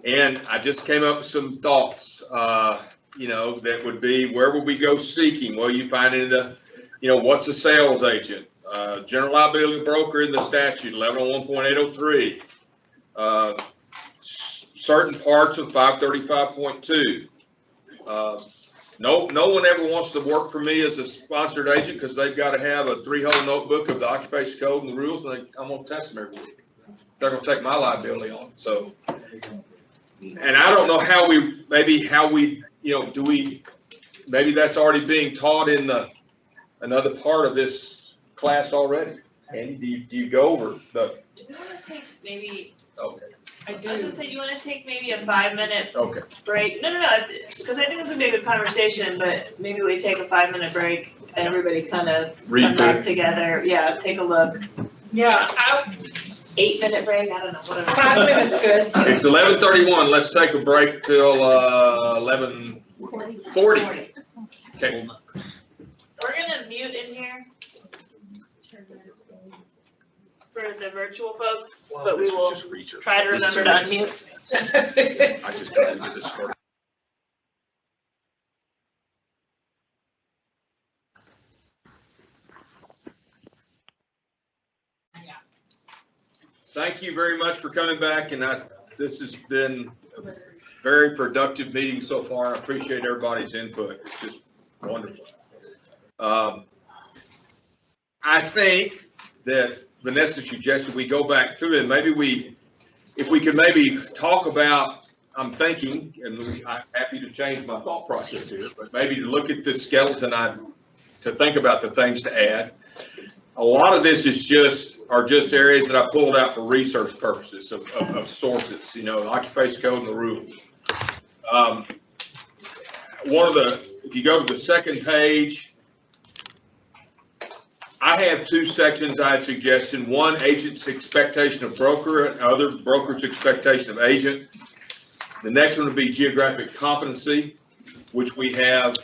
And I just came up with some thoughts, that would be, where would we go seeking? Well, you find in the, what's a sales agent? General liability broker in the statute, 1101.803. Certain parts of 535.2. No one ever wants to work for me as a sponsored agent because they've got to have a 3-hole notebook of the occupation code and the rules, and I'm going to test them every week. They're going to take my liability on it. So, and I don't know how we, maybe that's already being taught in another part of this class already. Andy, do you go over the? Do we want to take maybe? Okay. I was gonna say, you want to take maybe a 5-minute Okay. break? No, because I think this would be a good conversation, but maybe we take a 5-minute break and everybody kind of come back together. Yeah, take a look. Yeah, 8-minute break, I don't know, whatever. 5 minutes good. It's 11:31. Let's take a break till 11:40. Okay. We're gonna mute in here for the virtual folks, but we will try to remember to unmute. I just tried to get this started. Thank you very much for coming back, and this has been a very productive meeting so far. I appreciate everybody's input. It's just wonderful. I think that Vanessa suggested we go back through and maybe if we could maybe talk about, I'm thinking, and I'm happy to change my thought process here, but maybe to look at this skeleton, to think about the things to add. A lot of this is just areas that I pulled out for research purposes of sources, the occupation code and the rules. If you go to the second page, I have two sections I had suggested. One, agent's expectation of broker, and other, broker's expectation of agent. The next one would be geographic competency, which we have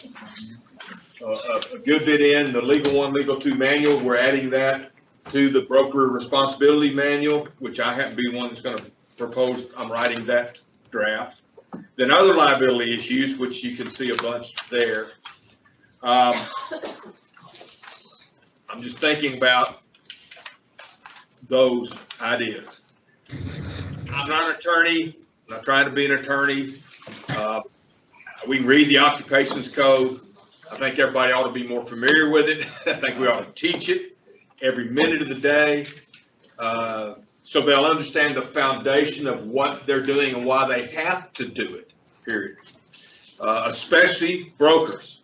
a good bit in the Legal 1, Legal 2 manual. We're adding that to the broker responsibility manual, which I happen to be one that's going to propose. I'm writing that draft. Then other liability issues, which you can see a bunch there. I'm just thinking about those ideas. I'm not an attorney. I'm not trying to be an attorney. We can read the occupations code. I think everybody ought to be more familiar with it. I think we ought to teach it every minute of the day, so they'll understand the foundation of what they're doing and why they have to do it, period. Especially brokers.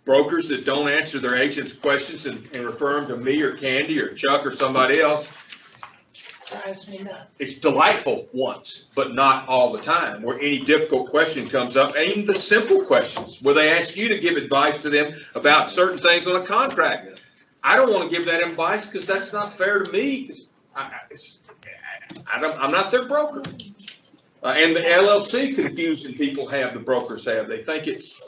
Brokers that don't answer their agent's questions and refer them to me or Candy or Chuck or somebody else. Drives me nuts. It's delightful once, but not all the time, where any difficult question comes up, and even the simple questions where they ask you to give advice to them about certain things on a contract. I don't want to give that advice because that's not fair to me. I'm not their broker. And the LLC confusion people have, the brokers have. They think it's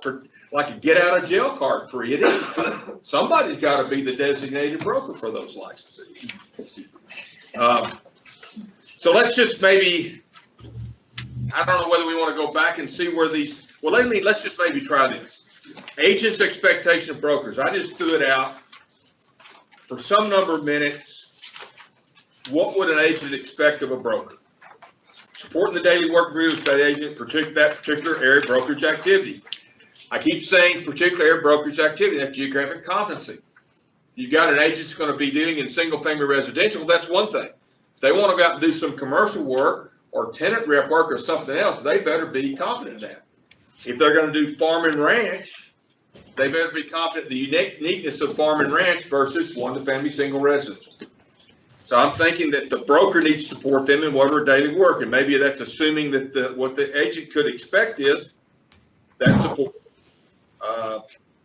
like a get out of jail card free. It isn't. Somebody's got to be the designated broker for those licenses. So let's just maybe, I don't know whether we want to go back and see where these, well, let's just maybe try this. Agent's expectation of brokers. I just threw it out for some number of minutes. What would an agent expect of a broker? Supporting the daily work of real estate agent, that particular area of brokerage activity. I keep saying particular area of brokerage activity, that's geographic competency. You've got an agent that's going to be doing in single family residential, that's one thing. If they want to go out and do some commercial work or tenant rep work or something else, they better be competent in that. If they're going to do farm and ranch, they better be competent in the uniqueness of farm and ranch versus one-to-family single residence. So I'm thinking that the broker needs to support them in whatever daily work, and maybe that's assuming that what the agent could expect is that support.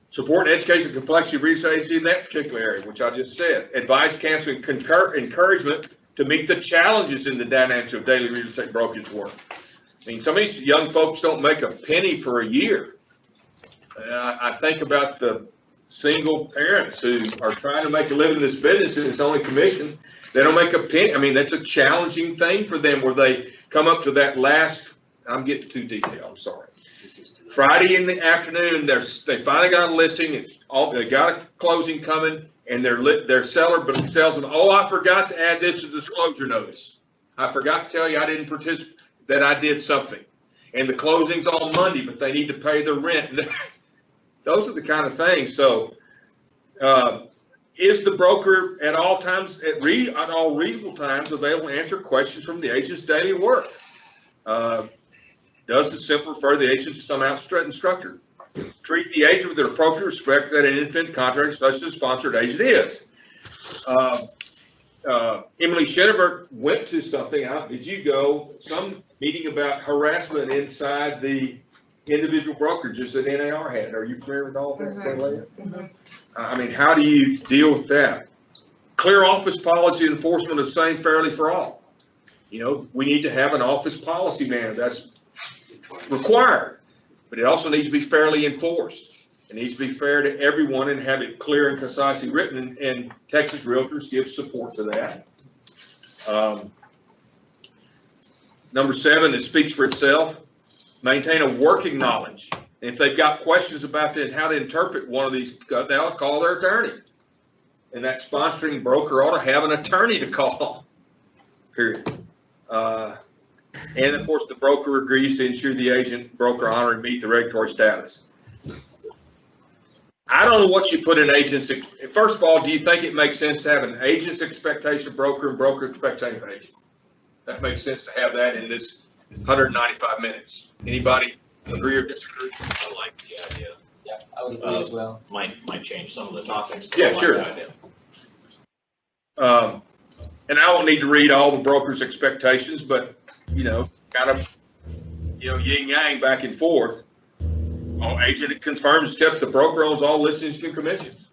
Support and education complexity of real estate agency in that particular area, which I just said. Advice, counsel, and encouragement to meet the challenges in the dynamics of daily real estate brokerage work. I mean, some of these young folks don't make a penny for a year. I think about the single parents who are trying to make a living in this business and it's only commission. They don't make a penny. I mean, that's a challenging thing for them where they come up to that last, I'm getting too detailed, I'm sorry. Friday in the afternoon, they finally got a listing. They got a closing coming, and their seller sells them. Oh, I forgot to add this as a disclosure notice. I forgot to tell you I didn't participate, that I did something. And the closing's on Monday, but they need to pay the rent. Those are the kind of things. So, is the broker at all times, at all reasonable times, available to answer questions from the agent's daily work? Does the simple refer the agent to some outside instructor? Treat the agent with the appropriate respect that an independent contractor such as a sponsored agent is. Emily Schenevert went to something. Did you go? Some meeting about harassment inside the individual brokerages that NAR had. Are you familiar with all that? I mean, how do you deal with that? Clear office policy enforcement of same fairly for all. We need to have an office policy manual. That's required, but it also needs to be fairly enforced. It needs to be fair to everyone and have it clear and concisely written, and Texas Realtors gives support to that. Number 7, it speaks for itself. Maintain a working knowledge. If they've got questions about how to interpret one of these, they'll call their attorney. And that sponsoring broker ought to have an attorney to call, period. And of course, the broker agrees to ensure the agent broker honor and meet the regulatory status. I don't know what you put in agents. First of all, do you think it makes sense to have an agent's expectation of broker and broker expectation of agent? That makes sense to have that in this 195 minutes. Anybody agree or disagree? I like the idea. Yeah, I would agree as well. Might change some of the topics. Yeah, I like sure. the idea. And I don't need to read all the broker's expectations, but, kind of, yin yang back and forth. Agent confirms steps the broker owns all listings and commissions.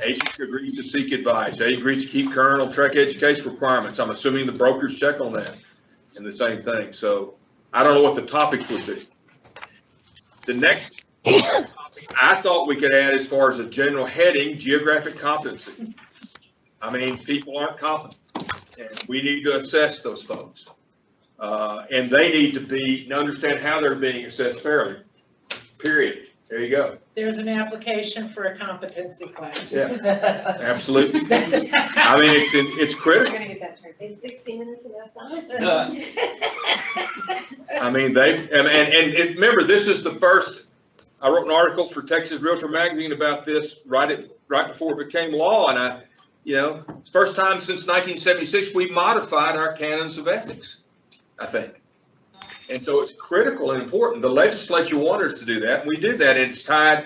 Agent agrees to seek advice. Agent agrees to keep current on track education requirements. I'm assuming the brokers check on that and the same thing. So I don't know what the topics would be. The next topic I thought we could add as far as a general heading, geographic competency. I mean, people aren't competent and we need to assess those folks. And they need to understand how they're being assessed fairly, period. There you go. There's an application for a competency class. Yeah, absolutely. I mean, it's critical. Is 60 minutes enough time? I mean, and remember, this is the first, I wrote an article for Texas Realtor Magazine about this right before it became law. And it's the first time since 1976 we modified our canons of ethics, I think. And so it's critical and important. The legislature wanted us to do that, and we did that. And it's tied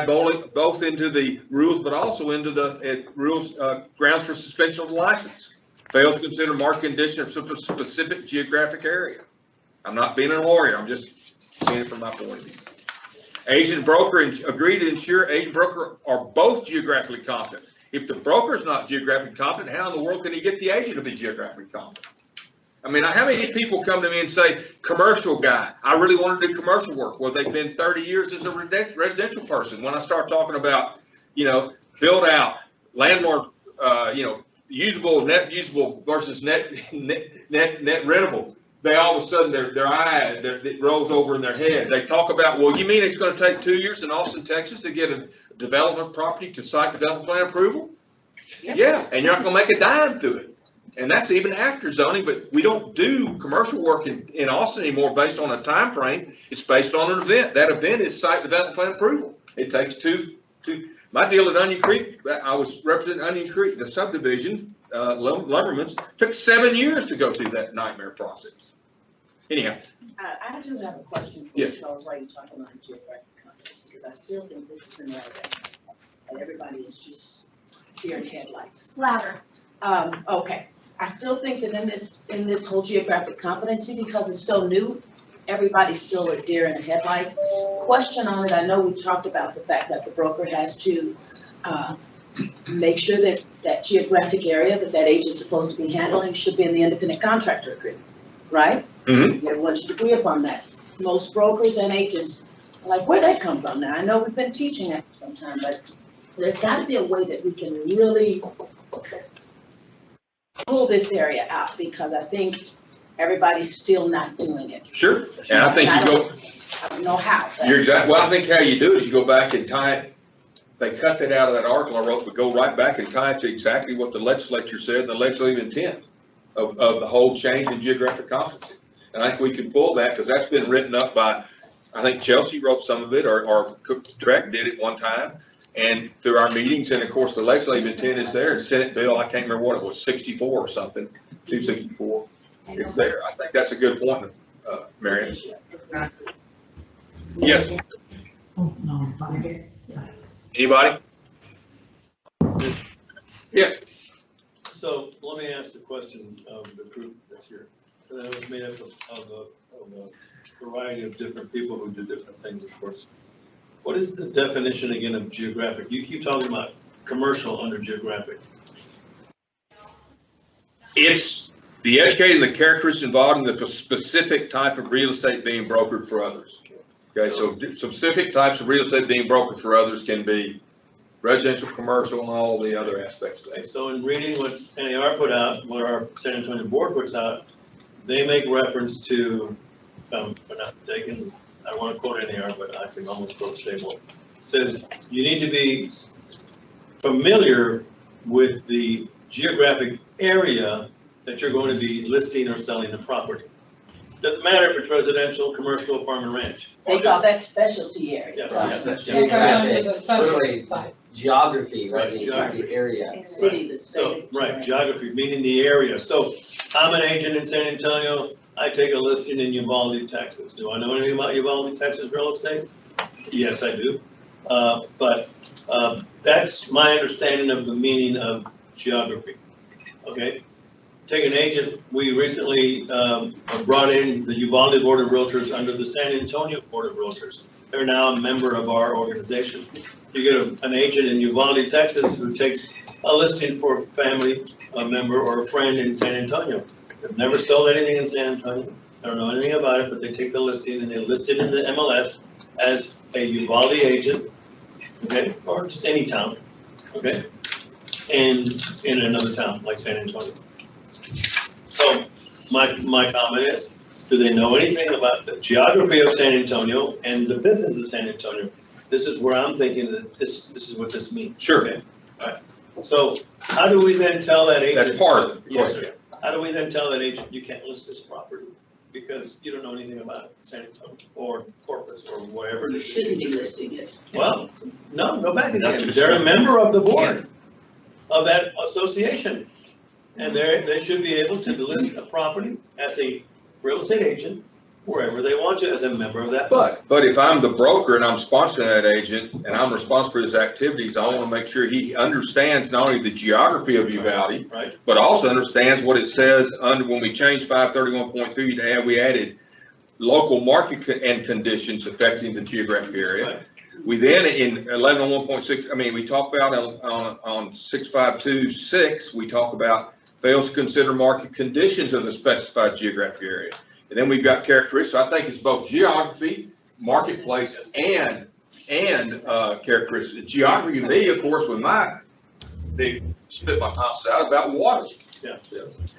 both into the rules, but also into the rules grounds for suspension of the license. Fails to consider market condition of some specific geographic area. I'm not being a lawyer. I'm just seeing it from my point of view. Agent and broker agree to ensure agent and broker are both geographically competent. If the broker is not geographically competent, how in the world can he get the agent to be geographically competent? I mean, how many people come to me and say, commercial guy, I really want to do commercial work? Well, they've been 30 years as a residential person. When I start talking about, build out, landlord, usable, net usable versus net rentable, they all of a sudden, their eye, it rolls over in their head. They talk about, well, you mean it's going to take 2 years in Austin, Texas to get a development property to site development plan approval? Yep. Yeah, and you're not going to make a dime through it. And that's even after zoning, but we don't do commercial work in Austin anymore based on a time frame. It's based on an event. That event is site development plan approval. It takes two. My deal at Onion Creek, I was representing Onion Creek, the subdivision, Lumberman's, took 7 years to go through that nightmare process. Anyhow. I do have a question for you, Charles, while you're talking about geographic competency, because I still think this is an area that everybody is just deer in headlights. Louder. Okay. I still think that in this whole geographic competency, because it's so new, everybody's still a deer in the headlights. Question on it, I know we talked about the fact that the broker has to make sure that that geographic area that agent's supposed to be handling should be in the independent contractor agreement, right? Mm-hmm. Everyone should agree upon that. Most brokers and agents are like, where'd that come from? Now, I know we've been teaching that for some time, but there's got to be a way that we can really pull this area out, because I think everybody's still not doing it. Sure, and I think I don't know how. You're exactly. Well, I think how you do it is you go back and tie it. They cut that out of that article I wrote, but go right back and tie it to exactly what the legislature said, and the legislative intent of the whole change in geographic competency. And I think we can pull that, because that's been written up by, I think Chelsea wrote some of it, or Trek did it one time. And through our meetings, and of course the legislative intent is there, and Senate bill, I can't remember what it was, 64 or something, 264, it's there. I think that's a good point, Marion. Yes. Anybody? Yes. So let me ask the question of the group that's here. That was made up of a variety of different people who do different things, of course. What is the definition again of geographic? You keep talking about commercial under geographic. It's the educating the characteristics involved in the specific type of real estate being brokered for others. Okay, so specific types of real estate being brokered for others can be residential, commercial, and all the other aspects of that. So in reading what NAR put out, what our San Antonio board puts out, they make reference to, but not taken, I don't want to quote NAR, but I can almost quote Sable. Says you need to be familiar with the geographic area that you're going to be listing or selling the property. Doesn't matter if it's residential, commercial, farm and ranch. They call that specialty area. Geographic, literally, geography, right, Right, the geography. area. City, the So, state. right, geography, meaning the area. So I'm an agent in San Antonio, I take a listing in Uvalde, Texas. Do I know anything about Uvalde, Texas real estate? Yes, I do. But that's my understanding of the meaning of geography, okay? Take an agent, we recently brought in the Uvalde Board of Realtors under the San Antonio Board of Realtors. They're now a member of our organization. You get an agent in Uvalde, Texas, who takes a listing for a family, a member, or a friend in San Antonio. They've never sold anything in San Antonio, they don't know anything about it, but they take the listing and they list it in the MLS as a Uvalde agent, okay, or just any town, okay? And in another town, like San Antonio. So my comment is, do they know anything about the geography of San Antonio and the business of San Antonio? This is where I'm thinking that this is what this means. Sure. Okay? All right. So how do we then tell that agent? That's part of it. Yes, sir. How do we then tell that agent, you can't list this property because you don't know anything about San Antonio or Corpus or wherever? You shouldn't be listing it. Well, no, go back again. They're a member of the board of that association. And they should be able to list a property as a real estate agent wherever they want to as a member of that. But if I'm the broker and I'm sponsoring that agent and I'm responsible for his activities, I want to make sure he understands not only the geography of Uvalde, right, but also understands what it says under, when we changed 531.3 to add, we added local market and conditions affecting the geographic area. Right. We then in 1101.6, I mean, we talk about on 6526, we talk about fails to consider market conditions of the specified geographic area. And then we've got characteristics. So I think it's both geography, marketplace, and characteristics. Geography to me, of course, with my big spit my mouth out about water. Yeah.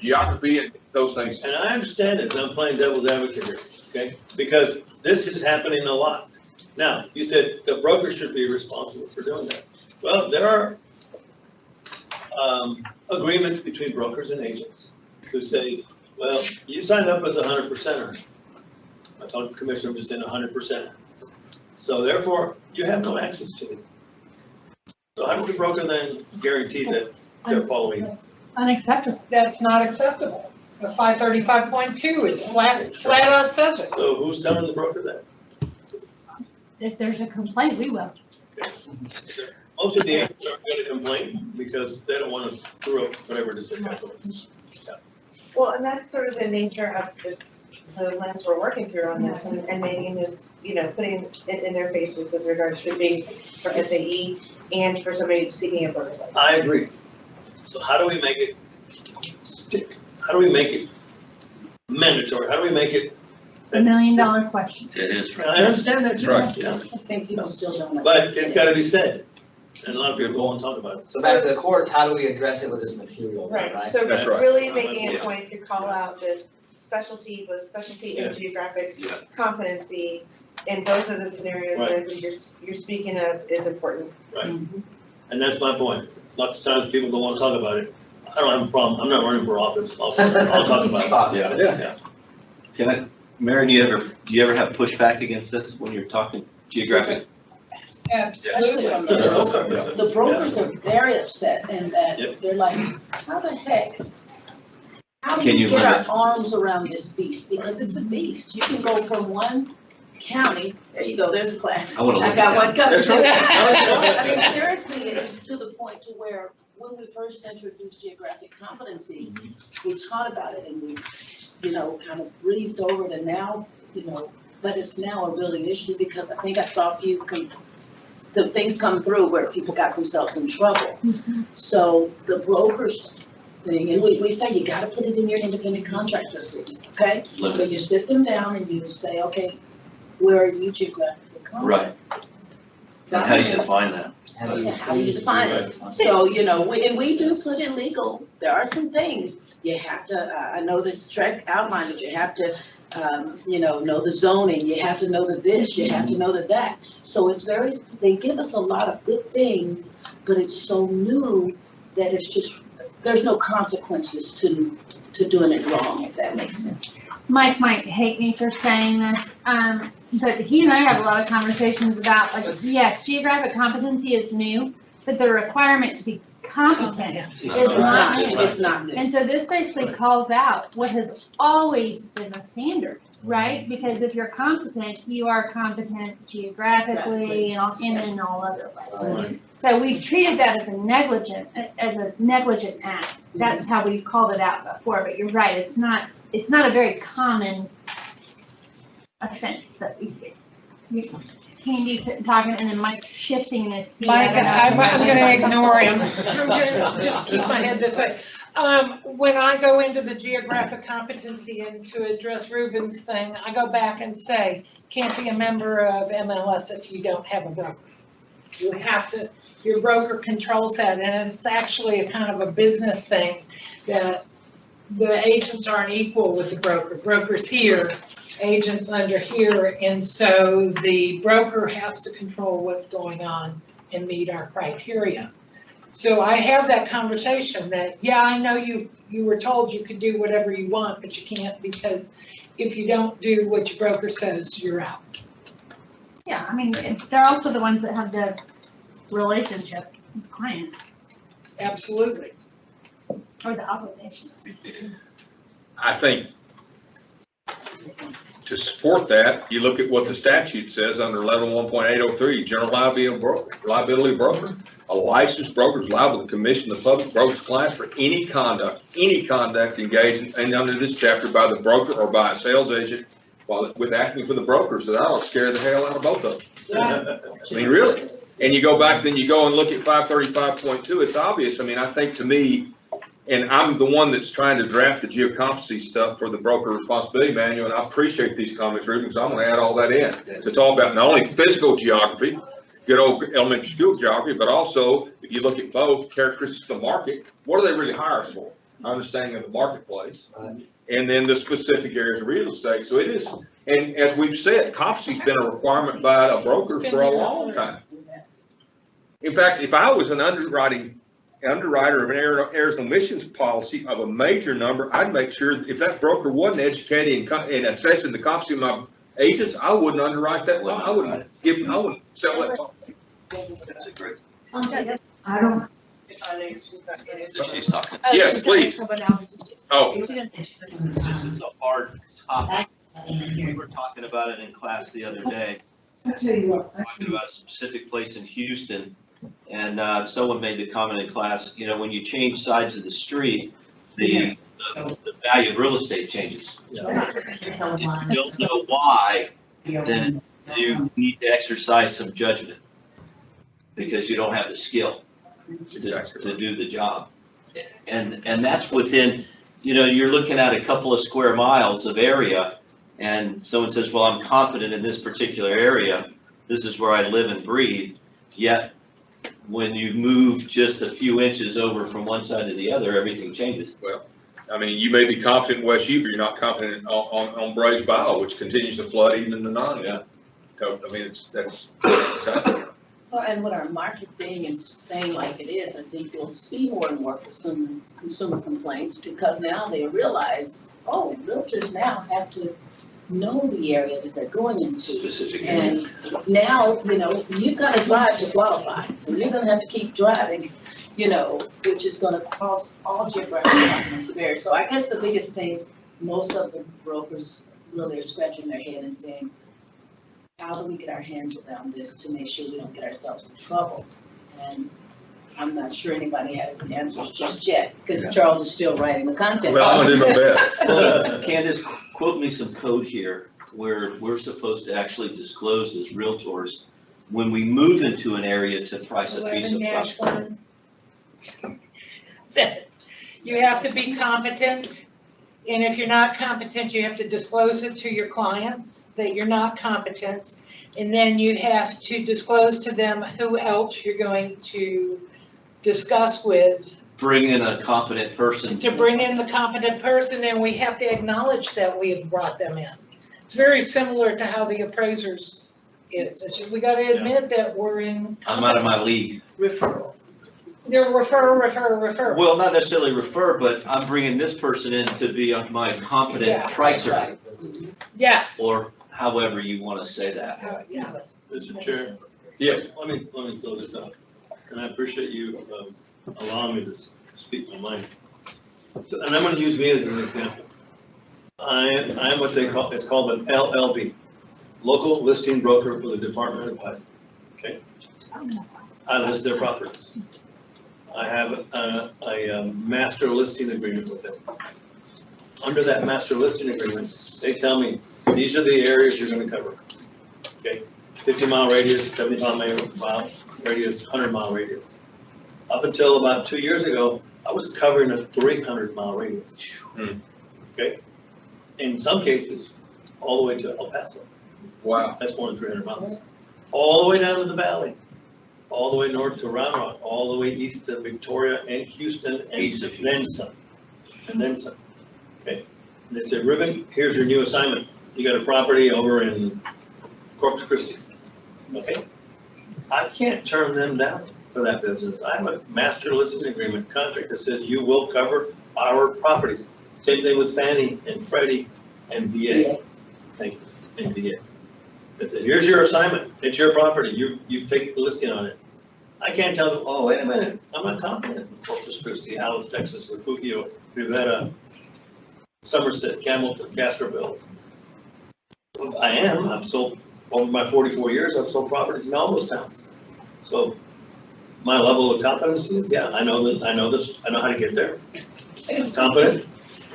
Geography and those things. And I understand this, I'm playing devil's advocate here, okay? Because this is happening a lot. Now, you said the broker should be responsible for doing that. Well, there are agreements between brokers and agents who say, well, you signed up as a 100%er. I told the commissioner just in 100%. So therefore, you have no access to it. So how does the broker then guarantee that they're following? That's unacceptable. That's not acceptable. The 535.2 is flat out says it. So who's telling the broker that? If there's a complaint, we will. Most of the agents aren't going to complain because they don't want to screw up whatever decision is. Well, and that's sort of the nature of the lens we're working through on this and making this, putting it in their faces with regards to being for SAE and for somebody seeking a broker's license. I agree. So how do we make it stick? How do we make it mandatory? How do we make it? $1 million question. It is, I understand that, too. Right. Yeah. I think people still don't know. But it's got to be said. And a lot of people go and talk about it. So back to the courts, how do we address it with this material, Right, right? so That's right. really making a point to call out this specialty in Yes. geographic Yeah. competency in both of the scenarios Right. that I think you're speaking of is important. Right. And that's my point. Lots of times people don't want to talk about it. I don't have a problem. I'm not running for office. I'll talk about it. Yeah. Can I, Mary, do you ever have pushback against this when you're talking geographic? Especially from Yeah. the brokers are very upset in that Yep. they're like, how the heck? How do Can you you get our limit- arms around this beast? Because it's a beast. You can go from one county, there you go, there's a class. I wanna look I've got at one coming. That's right. I mean, seriously, it's to the point to where when we first introduced geographic competency, we taught about it and we, kind of breezed over it and now, but it's now a really issue because I think I saw a few the things come through where people got themselves in trouble. So the brokers thing, and we say you gotta put it in your independent contractor agreement, okay? So you sit them down and you say, okay, where are you geographically competent? Right. And how do you define that? How do you define it? So, you know, and we do put in legal, there are some things you have to, I know that Trek outlined it, you have to, you know the zoning, you have to know the this, you have to know the that. So it's very, they give us a lot of good things, but it's so new that it's just, there's no consequences to doing it wrong, if that makes sense. Mike might hate me for saying this, but he and I have a lot of conversations about, like, yes, geographic competency is new, but the requirement to be competent is not new. It's not new. And so this basically calls out what has always been the standard, right? Because if you're competent, you are competent geographically and in all other ways. So we've treated that as a negligent act. That's how we've called it out before, but you're right, it's not a very common offense that we see. Candy's talking and then Mike's shifting this seat. Mike, I'm gonna ignore him. I'm gonna just keep my head this way. When I go into the geographic competency and to address Ruben's thing, I go back and say, can't be a member of MLS if you don't have a broker. You have to, your broker controls that, and it's actually a kind of a business thing that the agents aren't equal with the broker. Broker's here, agents under here, and so the broker has to control what's going on and meet our criteria. So I have that conversation that, yeah, I know you were told you could do whatever you want, but you can't, because if you don't do what your broker says, you're out. Yeah, I mean, they're also the ones that have the relationship with the client. Absolutely. Or the obligation. I think to support that, you look at what the statute says under 11(1.803, general liability broker. A licensed broker is liable to commission the public broker's class for any conduct engaged in under this chapter by the broker or by a sales agent with acting for the broker. So that'll scare the hell out of both of them. Yeah. I mean, really. And you go back, then you go and look at 535.2, it's obvious. I mean, I think to me, and I'm the one that's trying to draft the geocompetency stuff for the broker responsibility manual, and I appreciate these comments, Ruben, because I'm going to add all that in. It's all about not only physical geography, good old elementary school geography, but also, if you look at both characteristics of the market, what do they really hire us for? Understanding of the marketplace, and then the specific areas of real estate. So it is, and as we've said, competency's been a requirement by a broker for a long time. In fact, if I was an underwriter of an errors and omissions policy of a major number, I'd make sure if that broker wasn't educated in assessing the competency of my agents, I wouldn't underwrite that loan. I wouldn't sell that. That's a great. I don't. She's talking. Yes, please. Oh. This is a hard topic. We were talking about it in class the other day. Talking about a specific place in Houston, and someone made the comment in class, you know, when you change sides of the street, the value of real estate changes. If you don't know why, then you need to exercise some judgment because you don't have the skill to do the job. And that's within, you know, you're looking at a couple of square miles of area, and someone says, well, I'm confident in this particular area. This is where I live and breathe. Yet when you move just a few inches over from one side to the other, everything changes. Well, I mean, you may be competent in West U, but you're not competent on Braze Bayou, which continues to flood even in the non. Yeah. I mean, that's Well, and with our market being and staying like it is, I think you'll see more and more consumer complaints, because now they realize, oh, realtors now have to know the area that they're going into. Specifically. And now, you know, you've got to drive to qualify, and you're gonna have to keep driving, you know, which is gonna cost all geographic documents to bear. So I guess the biggest thing, most of the brokers really are scratching their head and saying, how do we get our hands around this to make sure we don't get ourselves in trouble? And I'm not sure anybody has the answers just yet, because Charles is still writing the content. Well, I'm gonna do my best. Well, Candace, quote me some code here where we're supposed to actually disclose as realtors when we move into an area to price a piece of property. You have to be competent And if you're not competent, you have to disclose it to your clients that you're not competent. And then you have to disclose to them who else you're going to discuss with. Bring in a competent person. To bring in the competent person, and we have to acknowledge that we have brought them in. It's very similar to how the appraisers is. We gotta admit that we're in. I'm out of my league. Referral. They're refer. Well, not necessarily refer, but I'm bringing this person in to be my competent Yeah. pricer, Yeah. or however you want to say that. Yes. Mr. Chair? Yes. Let me throw this out, and I appreciate you allowing me to speak my mind. So, and I'm gonna use me as an example. I am what they call, it's called an LLB, Local Listing Broker for the Department of HUD, okay? I list their properties. I have a master listing agreement with them. Under that master listing agreement, they tell me, these are the areas you're gonna cover, okay? 50-mile radius, 75-mile radius, 100-mile radius. Up until about 2 years ago, I was covering a 300-mile radius, okay? In some cases, all the way to El Paso. Wow. That's more than 300 miles. All the way down to the valley, all the way north to Round Rock, all the way east to Victoria and Houston, and then some, okay? And they said, Ruben, here's your new assignment. You got a property over in Corpus Christi, okay? I can't turn them down for that business. I have a master listing agreement contract that says you will cover our properties. Same thing with Fannie and Freddie and VA. Thank you, and VA. They said, here's your assignment. It's your property. You take the listing on it. I can't tell them, oh, wait a minute, I'm not confident in Corpus Christi, Alice, Texas, Refugio, Rivera, Somerset, Campbellton, Castroville. I am. I've sold, over my 44 years, I've sold properties in all those towns. So my level of competency is, yeah, I know this, I know how to get there. I'm competent.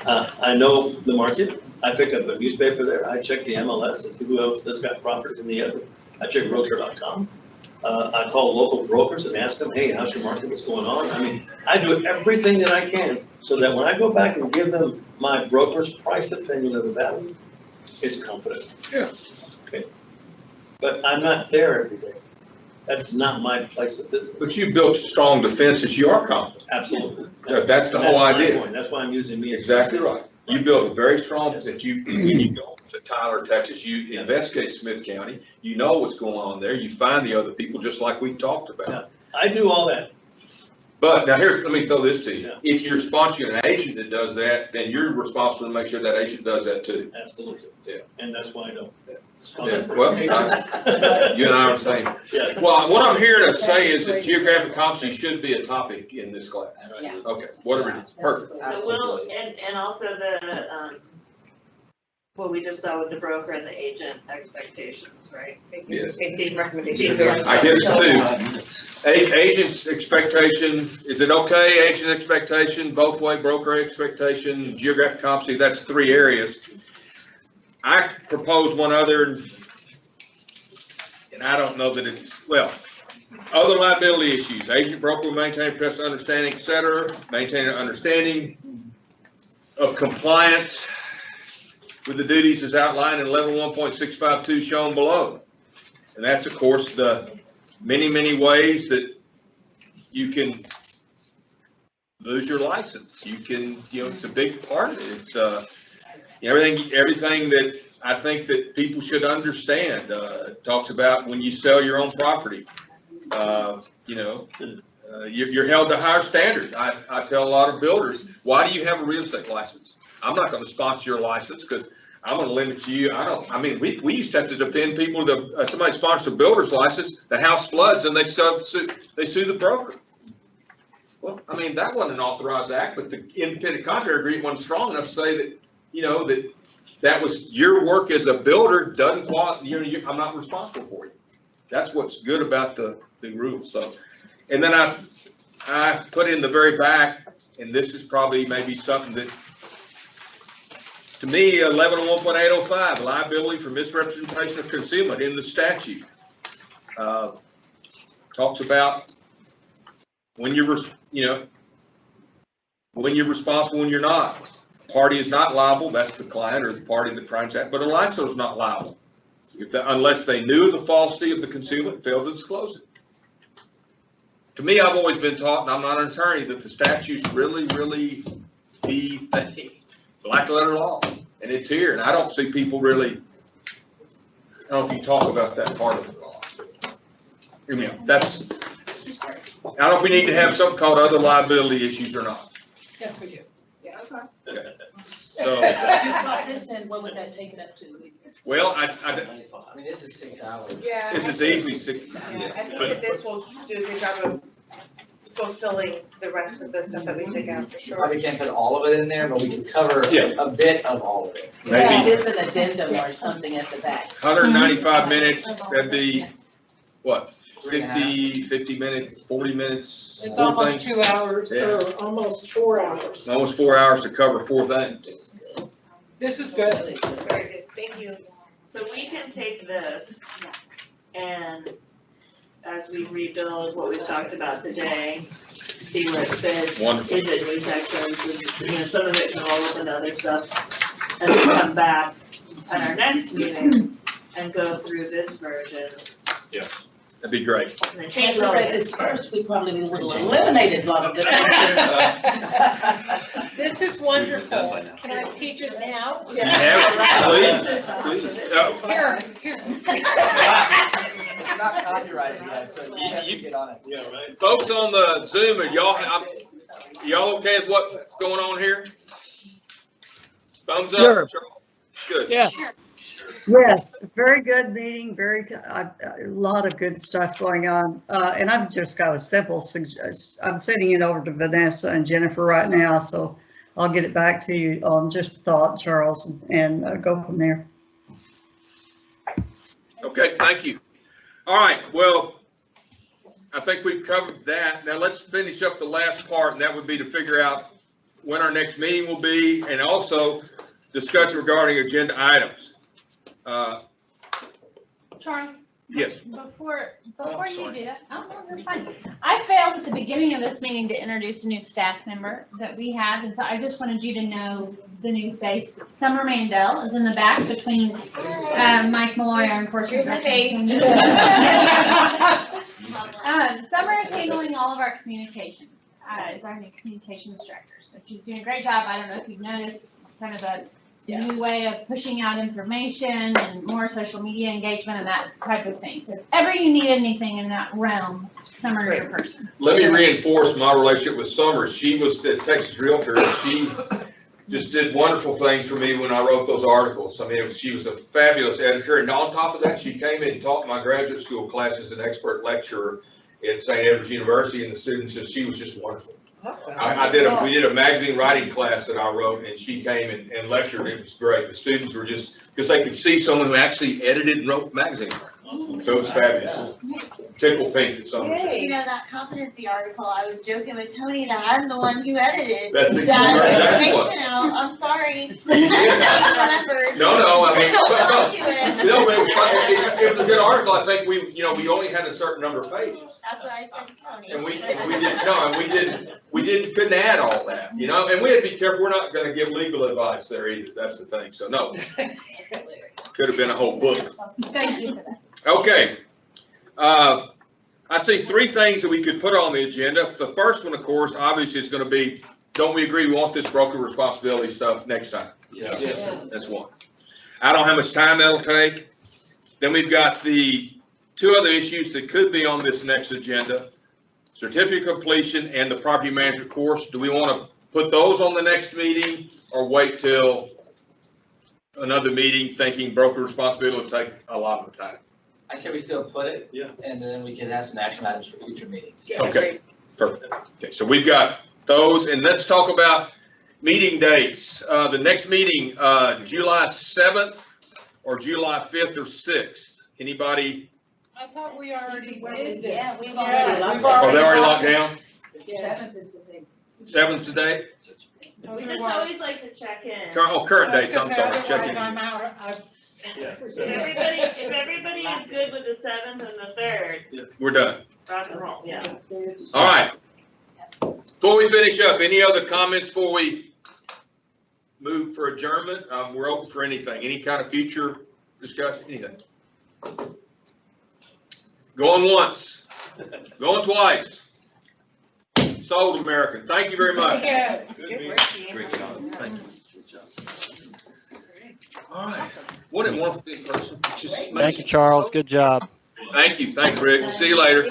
I know the market. I pick up a newspaper there. I check the MLS to see who else has got properties in the area. I check realtor.com. I call local brokers and ask them, hey, how's your market? What's going on? I mean, I do everything that I can so that when I go back and give them my broker's price opinion of the value, it's competent. Yeah. Okay. But I'm not there every day. That's not my place of business. But you built strong defenses. You are competent. Absolutely. That's the whole my idea. point. That's why I'm using me. Exactly right. You built a very strong, that you go to Tyler, Texas, you investigate Smith County, you know what's going on there, you find the other people, just like we talked about. Yeah, I do all that. But now let me throw this to you. Yeah. If you're sponsoring an agent that does that, then you're responsible to make sure that agent does that too. Absolutely. Yeah. And that's why I don't. Yeah. Well, you and I are the same. Yeah. Well, what I'm hearing us say is that geographic competency should be a topic in this class. Yeah. Okay, whatever it is, perfect. So we'll, and also the, what we just saw with the broker and the agent expectations, right? Yes. Exceed recommendations. I guess too. Agent's expectation, is it okay? Agent expectation, both way broker expectation, geographic competency, that's 3 areas. I propose one other, and I don't know that it's, well, other liability issues, agent broker will maintain present understanding, et cetera, maintain an understanding of compliance with the duties as outlined in 11.1.652 shown below. And that's, of course, the many ways that you can lose your license. You can, it's a big part of it. It's everything that I think that people should understand. Talks about when you sell your own property, you're held to higher standards. I tell a lot of builders, why do you have a real estate license? I'm not going to sponsor your license because I'm going to limit you. We used to have to defend people that somebody sponsors a builder's license, the house floods and they sue the broker. Well, that wasn't an authorized act, but the independent contractor agreement wasn't strong enough to say that, that was your work as a builder doesn't qualify, I'm not responsible for you. That's what's good about the rules. So, and then I put in the very back, and this is probably maybe something that, to me, 11.1.805, liability for misrepresentation of concealment in the statute. Talks about when you're responsible when you're not. party is not liable, that's the client or the party that crimes act, but a licensor is not liable. Unless they knew the falsity of the concealment and failed to disclose it. To me, I've always been taught, and I'm not an attorney, that the statute's really the thing, black letter law, and it's here, and I don't see people really, I don't know if you talk about that part of the law. Hear me out. That's, I don't know if we need to have something called other liability issues or not. Yes, we do. Yeah, okay. Okay. So, If you brought this in, what would that take it up to? well, I mean, this is 6 hours. Yeah. this is easily 6. Yeah, I think that this will do a good job of fulfilling the rest of the stuff that we took out for sure. Probably can't put all of it in there, but we can cover Yeah. a bit of all of it. Maybe This is an addendum or something at the back. 195 minutes, that'd be, what, 50 minutes, 40 minutes? It's four almost things? 2 hours, or almost 4 hours. Almost 4 hours to cover 4 things. This is good. Very good, thank you. So we can take this and as we rebuild what we've talked about today, see where it fits. Wonderful. Is it new sections, some of it can roll with other stuff. And then come back at our next meeting and go through this version. Yeah, that'd be great. And then If change we all read of this it. first, we probably would have eliminated a lot of the. This is wonderful. Can I teach it now? Yeah, please. Here. It's not copyrighted yet, so you have to get on it. Yeah, right. Folks on the Zoom, are y'all okay with what's going on here? Thumbs up? Sure. Good. Yeah. Yes, very good meeting, a lot of good stuff going on. And I've just got a simple suggestion. I'm sending it over to Vanessa and Jennifer right now, so I'll get it back to you on just a thought, Charles, and go from there. Okay, thank you. All right, well, I think we've covered that. Now let's finish up the last part, and that would be to figure out when our next meeting will be, and also discuss regarding agenda items. Charles, Yes. before Oh, you sorry. do that, oh, no, you're fine. I failed at the beginning of this meeting to introduce a new staff member that we have, and so I just wanted you to know the new face. Summer Mandel is in the back between Mike Malloy, our enforcement. Here's my face. Summer is handling all of our communications, is our new communications director. So she's doing a great job. I don't know if you've noticed, kind of a new way of pushing out information and more social media engagement and that type of thing. So if ever you need anything in that realm, Summer is your person. Let me reinforce my relationship with Summer. She was at Texas Realtor, and she just did wonderful things for me when I wrote those articles. I mean, she was a fabulous editor, and on top of that, she came in and taught my graduate school class as an expert lecturer at St. Edward's University, and the students, and she was just wonderful. Awesome. We did a magazine writing class that I wrote, and she came and lectured. It was great. The students were just, because they could see someone who actually edited and wrote the magazine. So it was fabulous. Tickle pink at some. You know, that competency article, I was joking with Tony that I'm the one who edited That's that exactly what. information out. I'm sorry. I remembered. No, I mean, Hold on to it. no, it was a good article. I think we only had a certain number of pages. That's what I said to Tony. And we couldn't add all that, you know, and we had to be careful. We're not gonna give legal advice there either. That's the thing. So no, could have been a whole book. Thank you for that. Okay. I see 3 things that we could put on the agenda. The first one, of course, obviously is gonna be, don't we agree we want this broker responsibility stuff next time? Yes. That's one. I don't know how much time that'll take. Then we've got the 2 other issues that could be on this next agenda. Certificate of completion and the property management course. Do we want to put those on the next meeting or wait till another meeting thinking broker responsibility will take a lot of the time? I say we still put it. Yeah. And then we can have some action items for future meetings. Okay, perfect. Okay, so we've got those, and let's talk about meeting dates. The next meeting, July 7th or July 5th or 6th. Anybody? I thought we already did this. Yeah, we've already locked Oh, they're already locked down? The 7th is the thing. 7th's the date? We just always like to check in. Current dates, I'm sorry, check Otherwise, in. I'm out. If everybody is good with the 7th and the 3rd, We're done. rock and roll, yeah. All right. Before we finish up, any other comments before we move for adjournment. We're open for anything, any kind of future discussion, anything. Going once, going twice. Sold, American. Thank you very much. Yeah. Great job. Thank you. Good job. All right. What a wonderful person. Thank you, Charles. Good job. Thank you. Thanks, Rick. See you later.